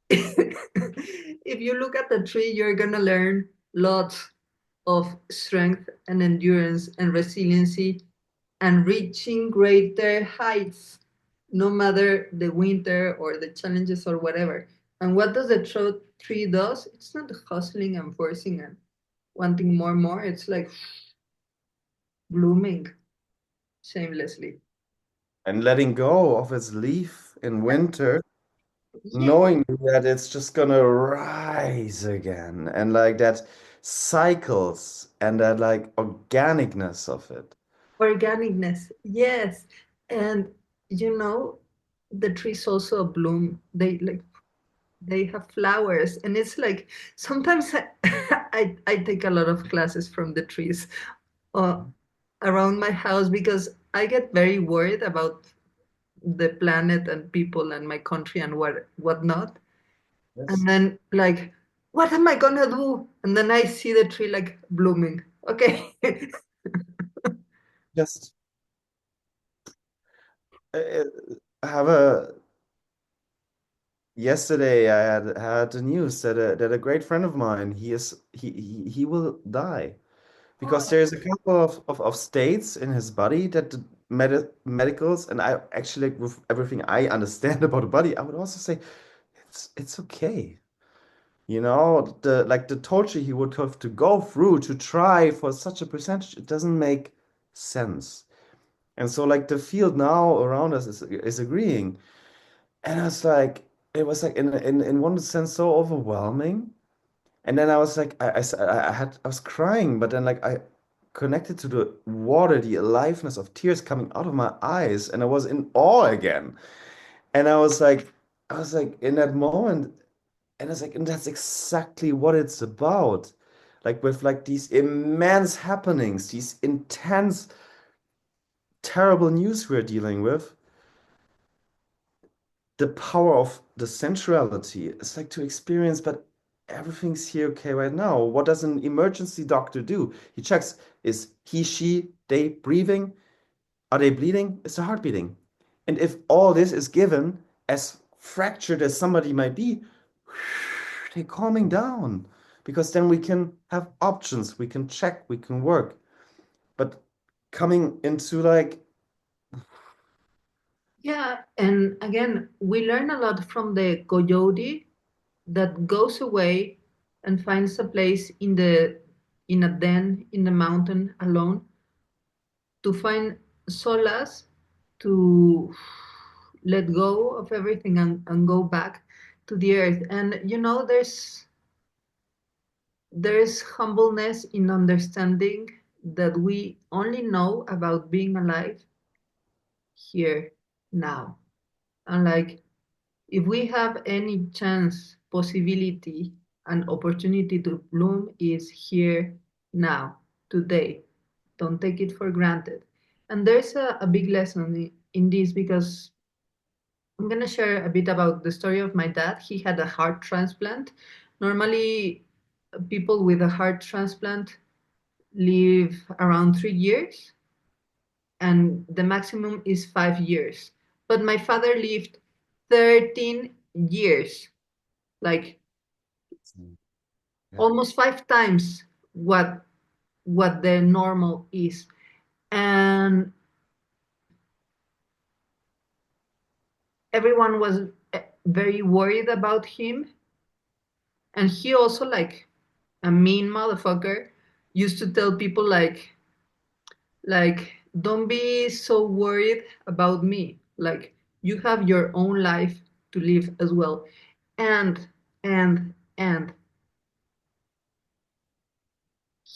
if you look at the tree, you're gonna learn lots of strength and endurance and resiliency and reaching greater heights, no matter the winter or the challenges or whatever. And what does the tree does? It's not hustling and forcing and wanting more and more. It's like blooming shamelessly. And letting go of its leaf in Yeah. winter, Yeah. knowing that it's just gonna rise again, and like that cycles and that like organicness of it. Organicness. Yes. And you know, the trees also bloom. They have flowers, and it's like sometimes I take a lot of classes from the trees uh, around my house because I get very worried about the planet and people and my country and whatnot. And Yes. then like, what am I gonna do? And then I see the tree like blooming. Okay. Just uh, have a yesterday I had the news that a great friend of mine, he will die because Oh, there's a couple of states in his body that the medicals, and I actually, like, with everything I understand about the body, I would also say it's okay. The torture he would have to go through to try for such a percentage, it doesn't make sense. And so like the field now around us is agreeing. And it was like in one sense so overwhelming. And then I was like, I was crying, but then like I connected to the water, the aliveness of tears coming out of my eyes, and I was in awe again. And I was like in that moment, and it's like, and that's exactly what it's about. Like with like these immense happenings, these intense, terrible news we're dealing with, the power of the sensuality is like to experience, but everything's here okay right now. What does an emergency doctor do? He checks, is he, she, they breathing? Are they bleeding? Is the heart beating? And if all this is given, as fractured as somebody might be, they're calming down because then we can have options, we can check, we can work. But coming into like, yeah. And again, we learn a lot from the coyote that goes away and finds a place in a den in the mountain alone to find solace, to let go of everything and go back to the earth. And there's humbleness in understanding that we only know about being alive here now. And like, if we have any chance, possibility, and opportunity to bloom, is here now, today. Don't take it for granted. And there's a big lesson in this, because I'm going to share a bit about the story of my dad. He had a heart transplant. Normally, people with a heart transplant live around 3 years, and the maximum is 5 years. But my father lived 13 years, like Yeah. almost 5 times what the normal is. And everyone was very worried about him. And he also, like a mean motherfucker, used to tell people like don't be so worried about me. Like, you have your own life to live as well. And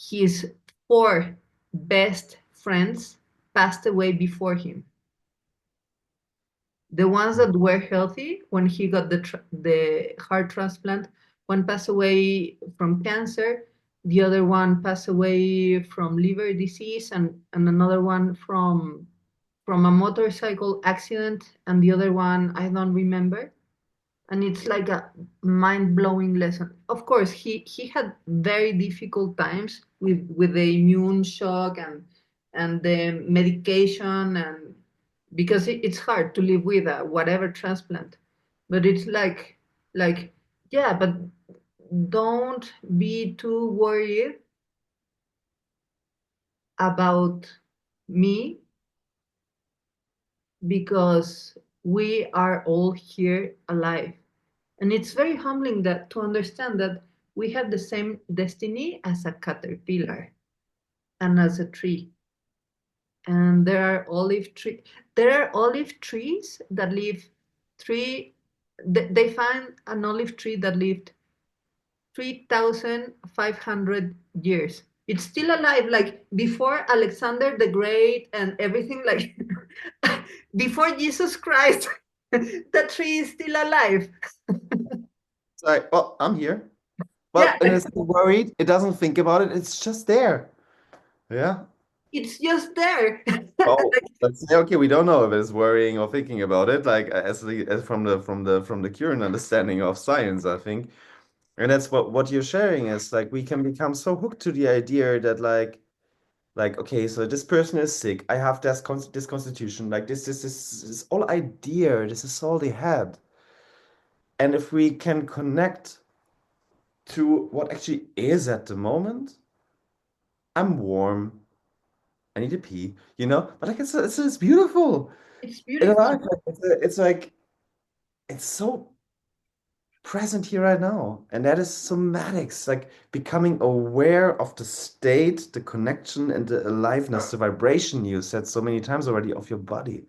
his four best friends passed away before him. The ones that were healthy when he got the heart transplant, one passed away from cancer, the other one passed away from liver disease, and another one from a motorcycle accident, and the other one I don't remember. And it's like a mind-blowing lesson. Of course, he had very difficult times with the immune shock and the medication, and because it's hard to live with a whatever transplant. But it's like yeah, but don't be too worried about me, because we are all here alive. And it's very humbling that to understand that we have the same destiny as a caterpillar and as a tree. And there are olive trees that live three they find an olive tree that lived 3,500 years. It's still alive, like before Alexander the Great and everything, like before Jesus Christ. The tree is still alive. It's like, well, I'm here. Yeah, Well, and it's not worried. It doesn't think about it. It's just there. Yeah. it's just there. Oh, let's say, okay, we don't know if it's worrying or thinking about it, like as from the current understanding of science, I think. And that's what you're sharing is like we can become so hooked to the idea that like okay, so this person is sick. I have this constitution, like this is all idea. This is all they had. And if we can connect to what actually is at the moment, I'm warm. I need to pee, But like it's beautiful. It's And beautiful. alive, like, it's like it's so present here right now. And that is somatics, like becoming aware of the state, the connection, and the aliveness, the vibration you said so many times already of your body.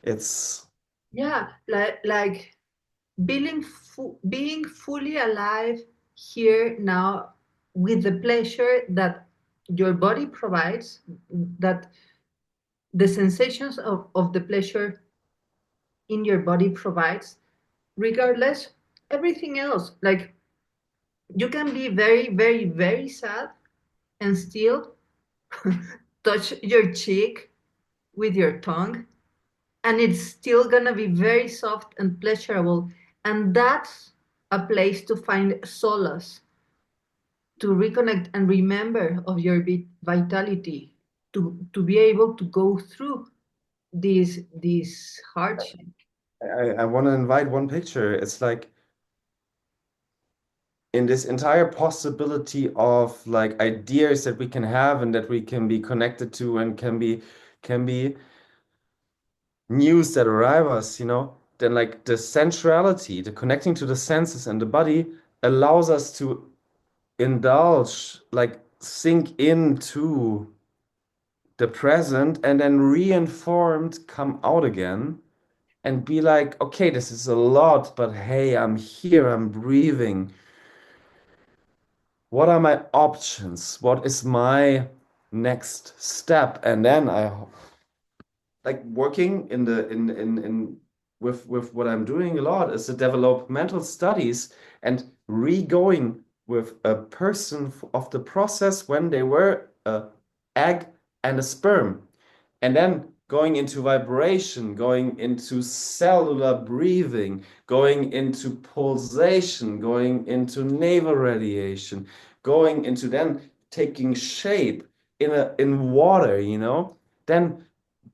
It's Yeah, like being fully alive here now, with the pleasure that your body provides, that the sensations of the pleasure in your body provides, regardless everything else. Like, you can be very, very, very sad and still touch your cheek with your tongue, and it's still gonna be very soft and pleasurable. And that's a place to find solace, to reconnect and remember of your vitality, to be able to go through this hardship. I want to invite one picture. It's like in this entire possibility of like ideas that we can have and that we can be connected to and can be news that arrive us, then like the sensuality, the connecting to the senses and the body allows us to indulge, like sink into the present and then reinformed come out again. and be like, okay, this is a lot, but hey, I'm here, I'm breathing. What are my options? What is my next step? And then I like working in the in with what I'm doing a lot is the developmental studies and re-going with a person of the process when they were a egg and a sperm, and then going into vibration, going into cellular breathing, going into pulsation, going into navel radiation, going into then taking shape in water, then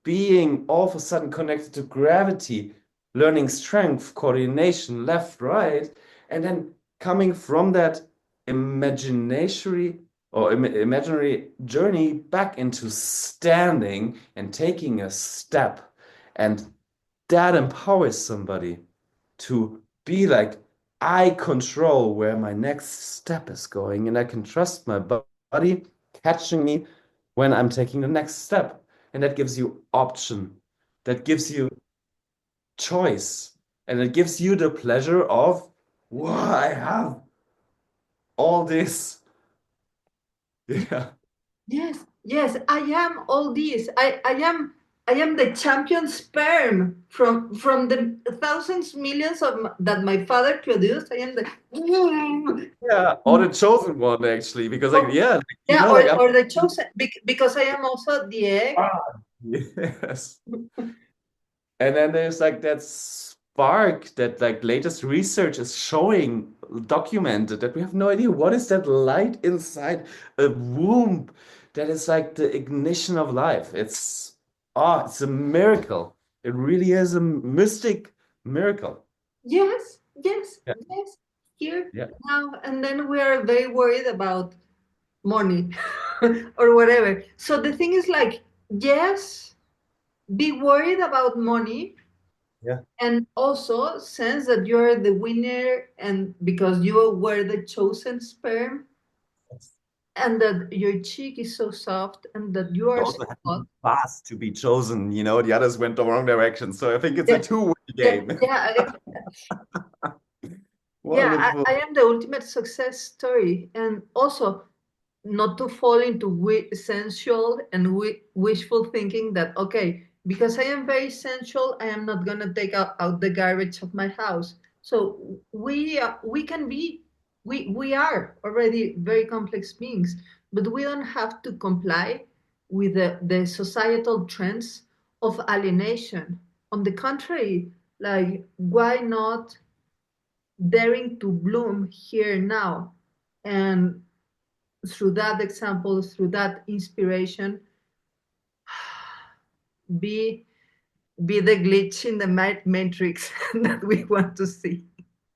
being all of a sudden connected to gravity, learning strength, coordination, left, right, and then coming from that imaginary imaginary journey back into standing and taking a step. And that empowers somebody to be like, I control where my next step is going, and I can trust my body catching me when I'm taking the next step. And that gives you option, that gives you choice, and it gives you the pleasure of, wow, I have all this. Yeah. Yes, yes, I am all this. I am the champion sperm from the thousands, millions that my father produced. I am the Yeah, or the chosen one actually, because like oh, yeah, like, yeah, like I'm or the chosen because I am also the egg. yes. And then there's like that spark that like latest research is showing, documented, that we have no idea what is that light inside a womb that is like the ignition of life. It's a miracle. It really is a mystic miracle. Yes, yes, Yeah. yes. Here Yeah. now, and then we are very worried about money or whatever. So the thing is like, yes, be worried about money Yeah. and also sense that you're the winner and because you were the chosen sperm and that your cheek is so soft and that you You are so also have to hot. be fast to be chosen. The others went the wrong direction. So I think it's a Yeah, two-way yeah, game. yeah. Yeah, Wonderful. I am the ultimate success story. And also, not to fall into sensual and wishful thinking that, okay, because I am very sensual, I am not going to take out the garbage of my house. So we can be, we are already very complex beings, but we don't have to comply with the societal trends of alienation. On the contrary, like, why not daring to bloom here now? And through that example, through that inspiration, be be the glitch in the matrix that we want to see.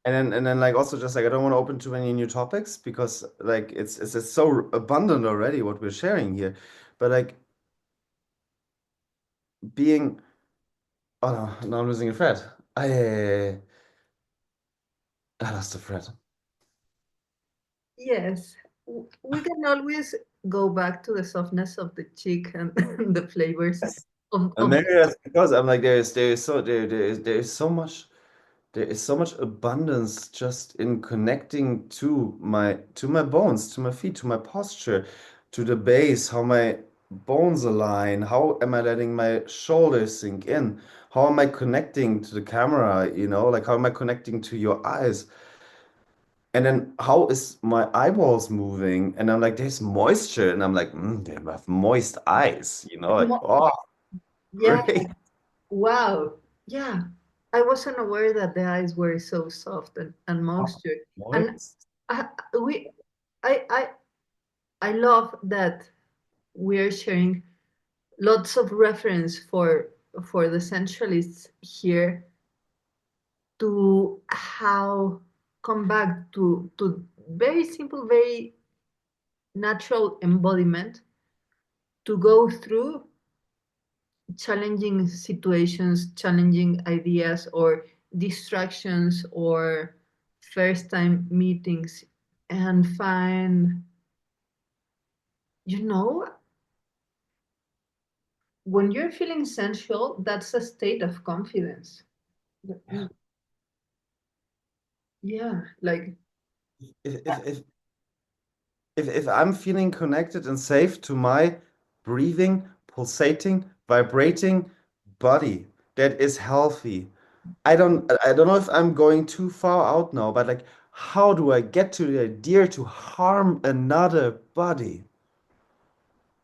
And then like also just like I don't want to open too many new topics because like it's so abundant already what we're sharing here. But like being oh no, now I'm losing a thread. I lost a thread. Yes, we can always go back to the softness of the cheek and the flavors Yes. And of maybe that's because I'm like there is so much abundance just in connecting to my bones, to my feet, to my posture, to the base, how my bones align, how am I letting my shoulders sink in? How am I connecting to the camera, like how am I connecting to your eyes? And then how is my eyeballs moving? And I'm like, there's moisture. And I'm like, they have moist eyes, like, oh, yeah, great. wow, yeah. I wasn't aware that the eyes were so soft and Oh, moisture. And moist. I, we, I, I love that we're sharing lots of reference for the centralists here to how come back to very simple, very natural embodiment to go through challenging situations, challenging ideas, or distractions, or first time meetings, and find, you know, when you're feeling sensual, that's a state of confidence. Mm, yeah, like If if if if I'm feeling connected and safe to my breathing, pulsating, vibrating body that is healthy, I don't know if I'm going too far out now, but like how do I get to the idea to harm another body?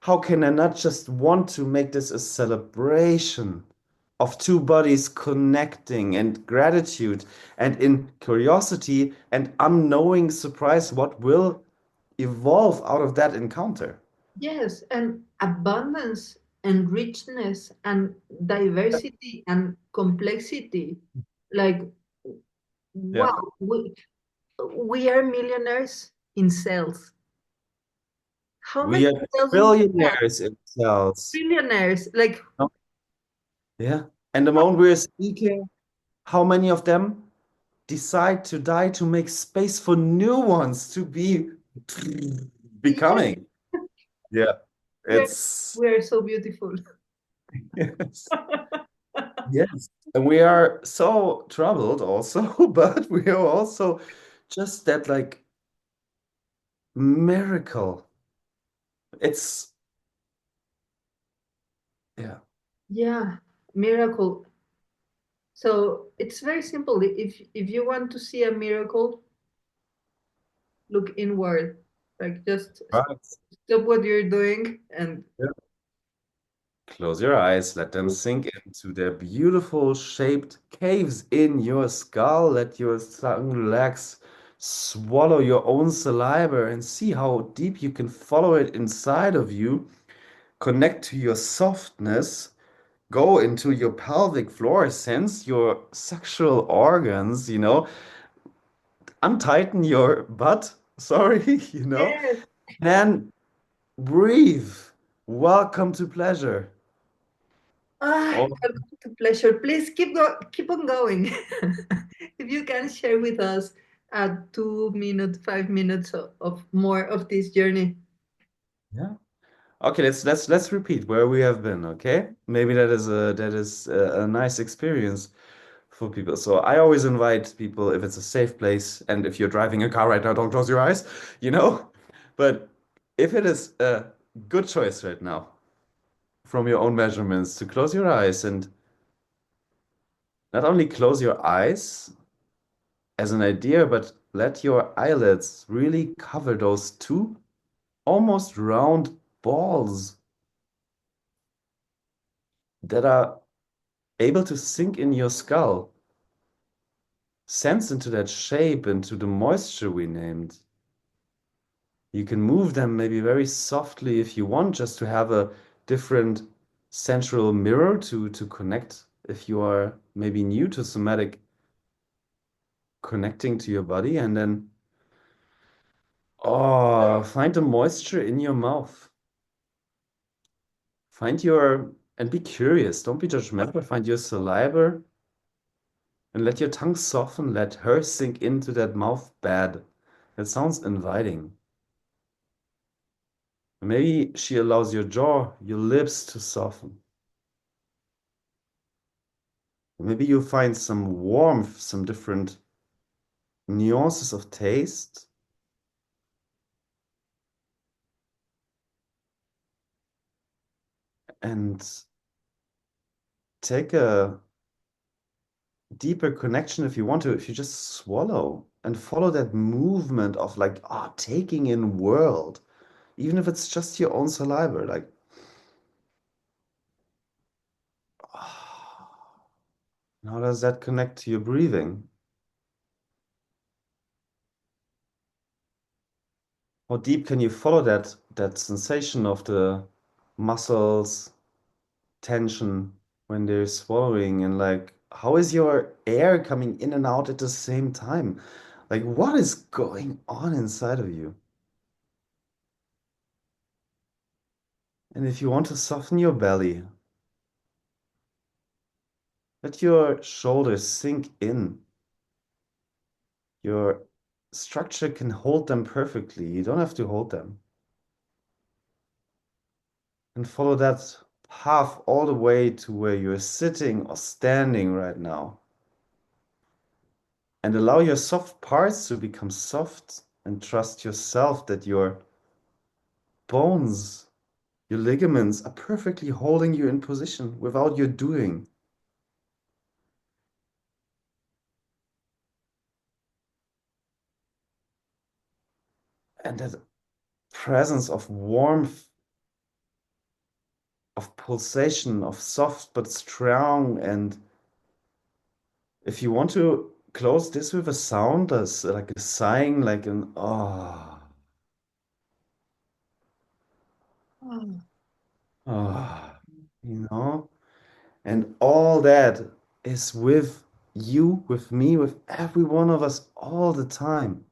How can I not just want to make this a celebration of two bodies connecting and gratitude and in curiosity and unknowing surprise what will evolve out of that encounter? yes, and abundance and richness and diversity and complexity. Like, Yeah. wow, we are millionaires in cells. How We many are cells do we have? billionaires in cells. Trillionaires. Like, Yeah. And the moment we're speaking, how many of them decide to die to make space for new ones to be yes, becoming? Yeah. we're It's we're so beautiful. yes. Yes. And we are so troubled also, but we are also just that like miracle. It's yeah. Yeah, miracle. So it's very simple. If you want to see a miracle, look inward. Like just Right. stop what you're doing and Close your eyes, let them sink into their beautiful shaped caves in your skull. Let your tongue relax. Swallow your own saliva and see how deep you can follow it inside of you. Connect to your softness. Go into your pelvic floor. Sense your sexual organs. Untighten your butt. Sorry, you know. yes. And breathe. Welcome to pleasure. Ah, Oh, welcome to pleasure. Please keep on going. If you can share with us a 2 minute, 5 minutes of more of this journey. yeah. Okay, let's repeat where we have been, okay? Maybe that is a nice experience for people. So I always invite people if it's a safe place and if you're driving a car right now, don't close your eyes, you know? But if it is a good choice right now from your own measurements to close your eyes and not only close your eyes as an idea, but let your eyelids really cover those two almost round balls that are able to sink in your skull. Sense into that shape, into the moisture we named. You can move them maybe very softly if you want, just to have a different central mirror to connect. If you are maybe new to somatic connecting to your body, and then find the moisture in your mouth. Find your and be curious. Don't be judgmental. Find your saliva and let your tongue soften. Let her sink into that mouth bed. That sounds inviting. Maybe she allows your jaw, your lips to soften. Maybe you find some warmth, some different nuances of taste, and take a deeper connection if you want to, if you just swallow and follow that movement of like, taking in world, even if it's just your own saliva, like, ah, how does that connect to your breathing? How deep can you follow that sensation of the muscles tension when they're swallowing, and like how is your air coming in and out at the same time? Like what is going on inside of you? And if you want to soften your belly, let your shoulders sink in. Your structure can hold them perfectly. You don't have to hold them. And follow that path all the way to where you're sitting or standing right now. and allow your soft parts to become soft and trust yourself that your bones, your ligaments are perfectly holding you in position without your doing. And that presence of warmth, of pulsation, of soft but strong. And if you want to close this with a sound, that's like a sighing, like an ah, Oh, ah, you know, and all that is with you, with me, with every one of us all the time.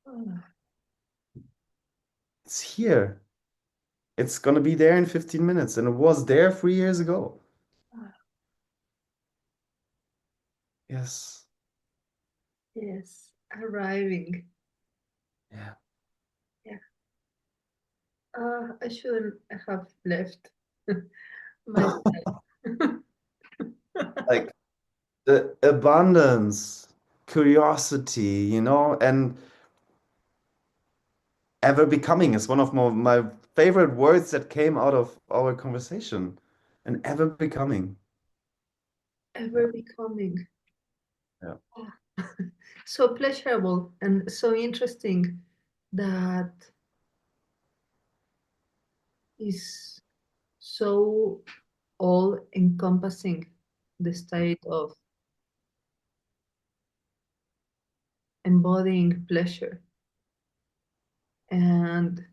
oh, It's here. It's gonna be there in 15 minutes, and it was there 3 years ago. oh. Yes. Yes, arriving. Yeah. Yeah. I shouldn't have left myself. Like the abundance, curiosity, and ever becoming is one of my favorite words that came out of our conversation. And ever becoming. Yeah, Ever becoming. yeah. Ah, so pleasurable and so interesting that is so all encompassing the state of embodying pleasure. And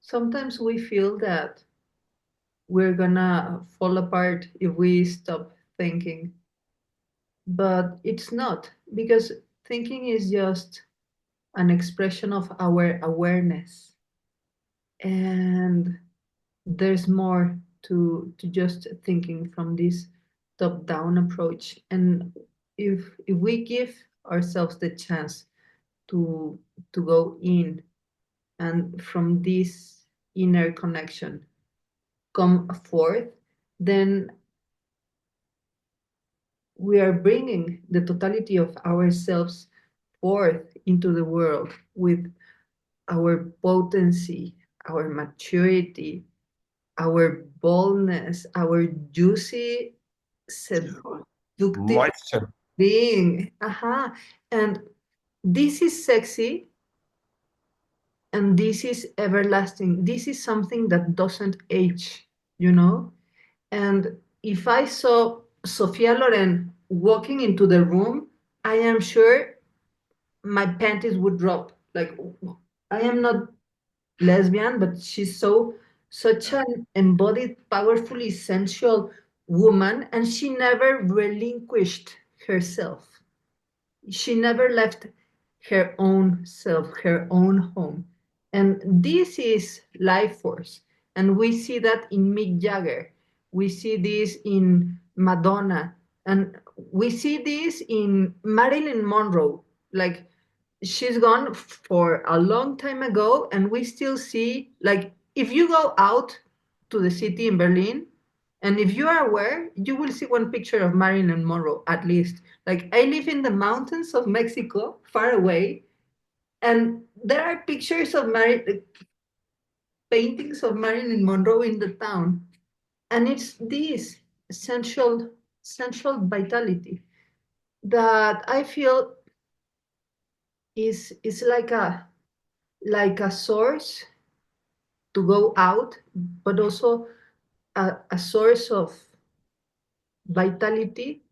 sometimes we feel that we're gonna fall apart if we stop thinking, but it's not, because thinking is just an expression of our awareness, and there's more to just thinking from this top down approach. And if we give ourselves the chance to go in, and from this inner connection come forth, then we are bringing the totality of ourselves forth into the world with our potency, our maturity, our boldness, our juicy, seductive Moisture. being. Aha. And this is sexy, and this is everlasting. This is something that doesn't age, you know? And if I saw Sofia Loren walking into the room, I am sure my panties would drop. Like, I am not lesbian, but she's such an embodied, powerfully sensual woman, and she never relinquished herself. She never left her own self, her own home. And this is life force. And we see that in Mick Jagger. We see this in Madonna. And we see this in Marilyn Monroe. Like, she's gone for a long time ago, and we still see, like, if you go out to the city in Berlin, and if you are aware, you will see one picture of Marilyn Monroe at least. Like, I live in the mountains of Mexico, far away, and there are pictures of paintings of Marilyn Monroe in the town, and it's this sensual vitality that I feel is like a source to go out, but also a source of vitality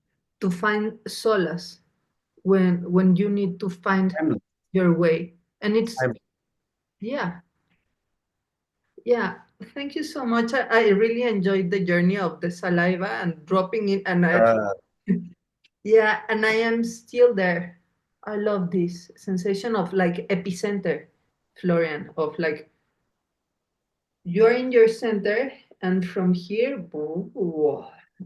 to find solace when you need to find Timeless. your way. And it's, Timeless. yeah, yeah. Thank you so much. I really enjoyed the journey of the saliva and dropping it, and Uh, yeah, and I am still there. I love this sensation of like epicenter, Florian, of like you're in your center, and from here, and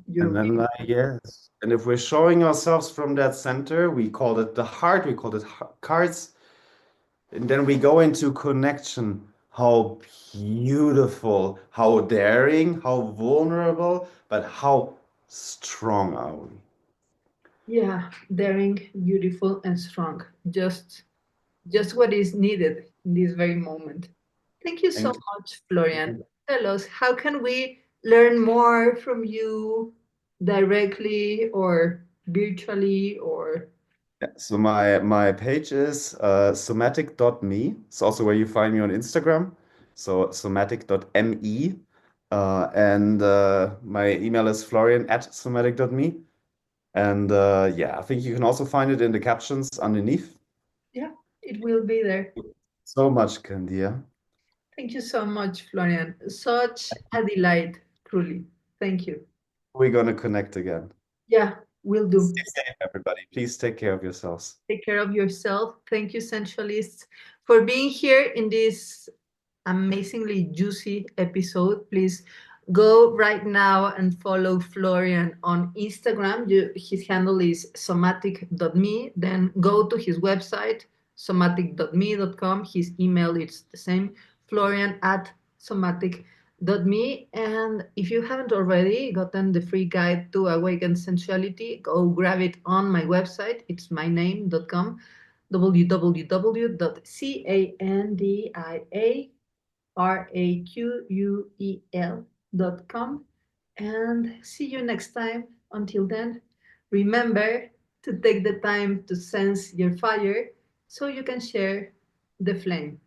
you're then, yes. And if we're showing ourselves from that center, we call it the heart, we call it cards. And then we go into connection. How beautiful, how daring, how vulnerable, but how strong are we? Yeah, daring, beautiful, and strong. Just what is needed in this very moment. Thank you so Thank much, Florian. you. Tell us, how can we learn more from you directly or virtually or Yeah, so my page is somatic.me. It's also where you find me on Instagram. So somatic.me. And my email is florian@somatic.me. And yeah, I think you can also find it in the captions underneath. yeah, it will be there. So much, Candia. Thank you so much, Florian. Such a delight, truly. Thank you. We're gonna connect again. Yeah, will do. Stay safe, everybody. Please take care of yourselves. Take care of yourself. Thank you, sensualists, for being here in this amazingly juicy episode. Please go right now and follow Florian on Instagram. His handle is somatic.me. Then go to his website, somatic.me.com. His email is the same, florian at somatic.me. And if you haven't already gotten the free guide to awaken sensuality, go grab it on my website. It's myname.com, www.candiaraquel.com. And see you next time. Until then, remember to take the time to sense your fire so you can share the flame.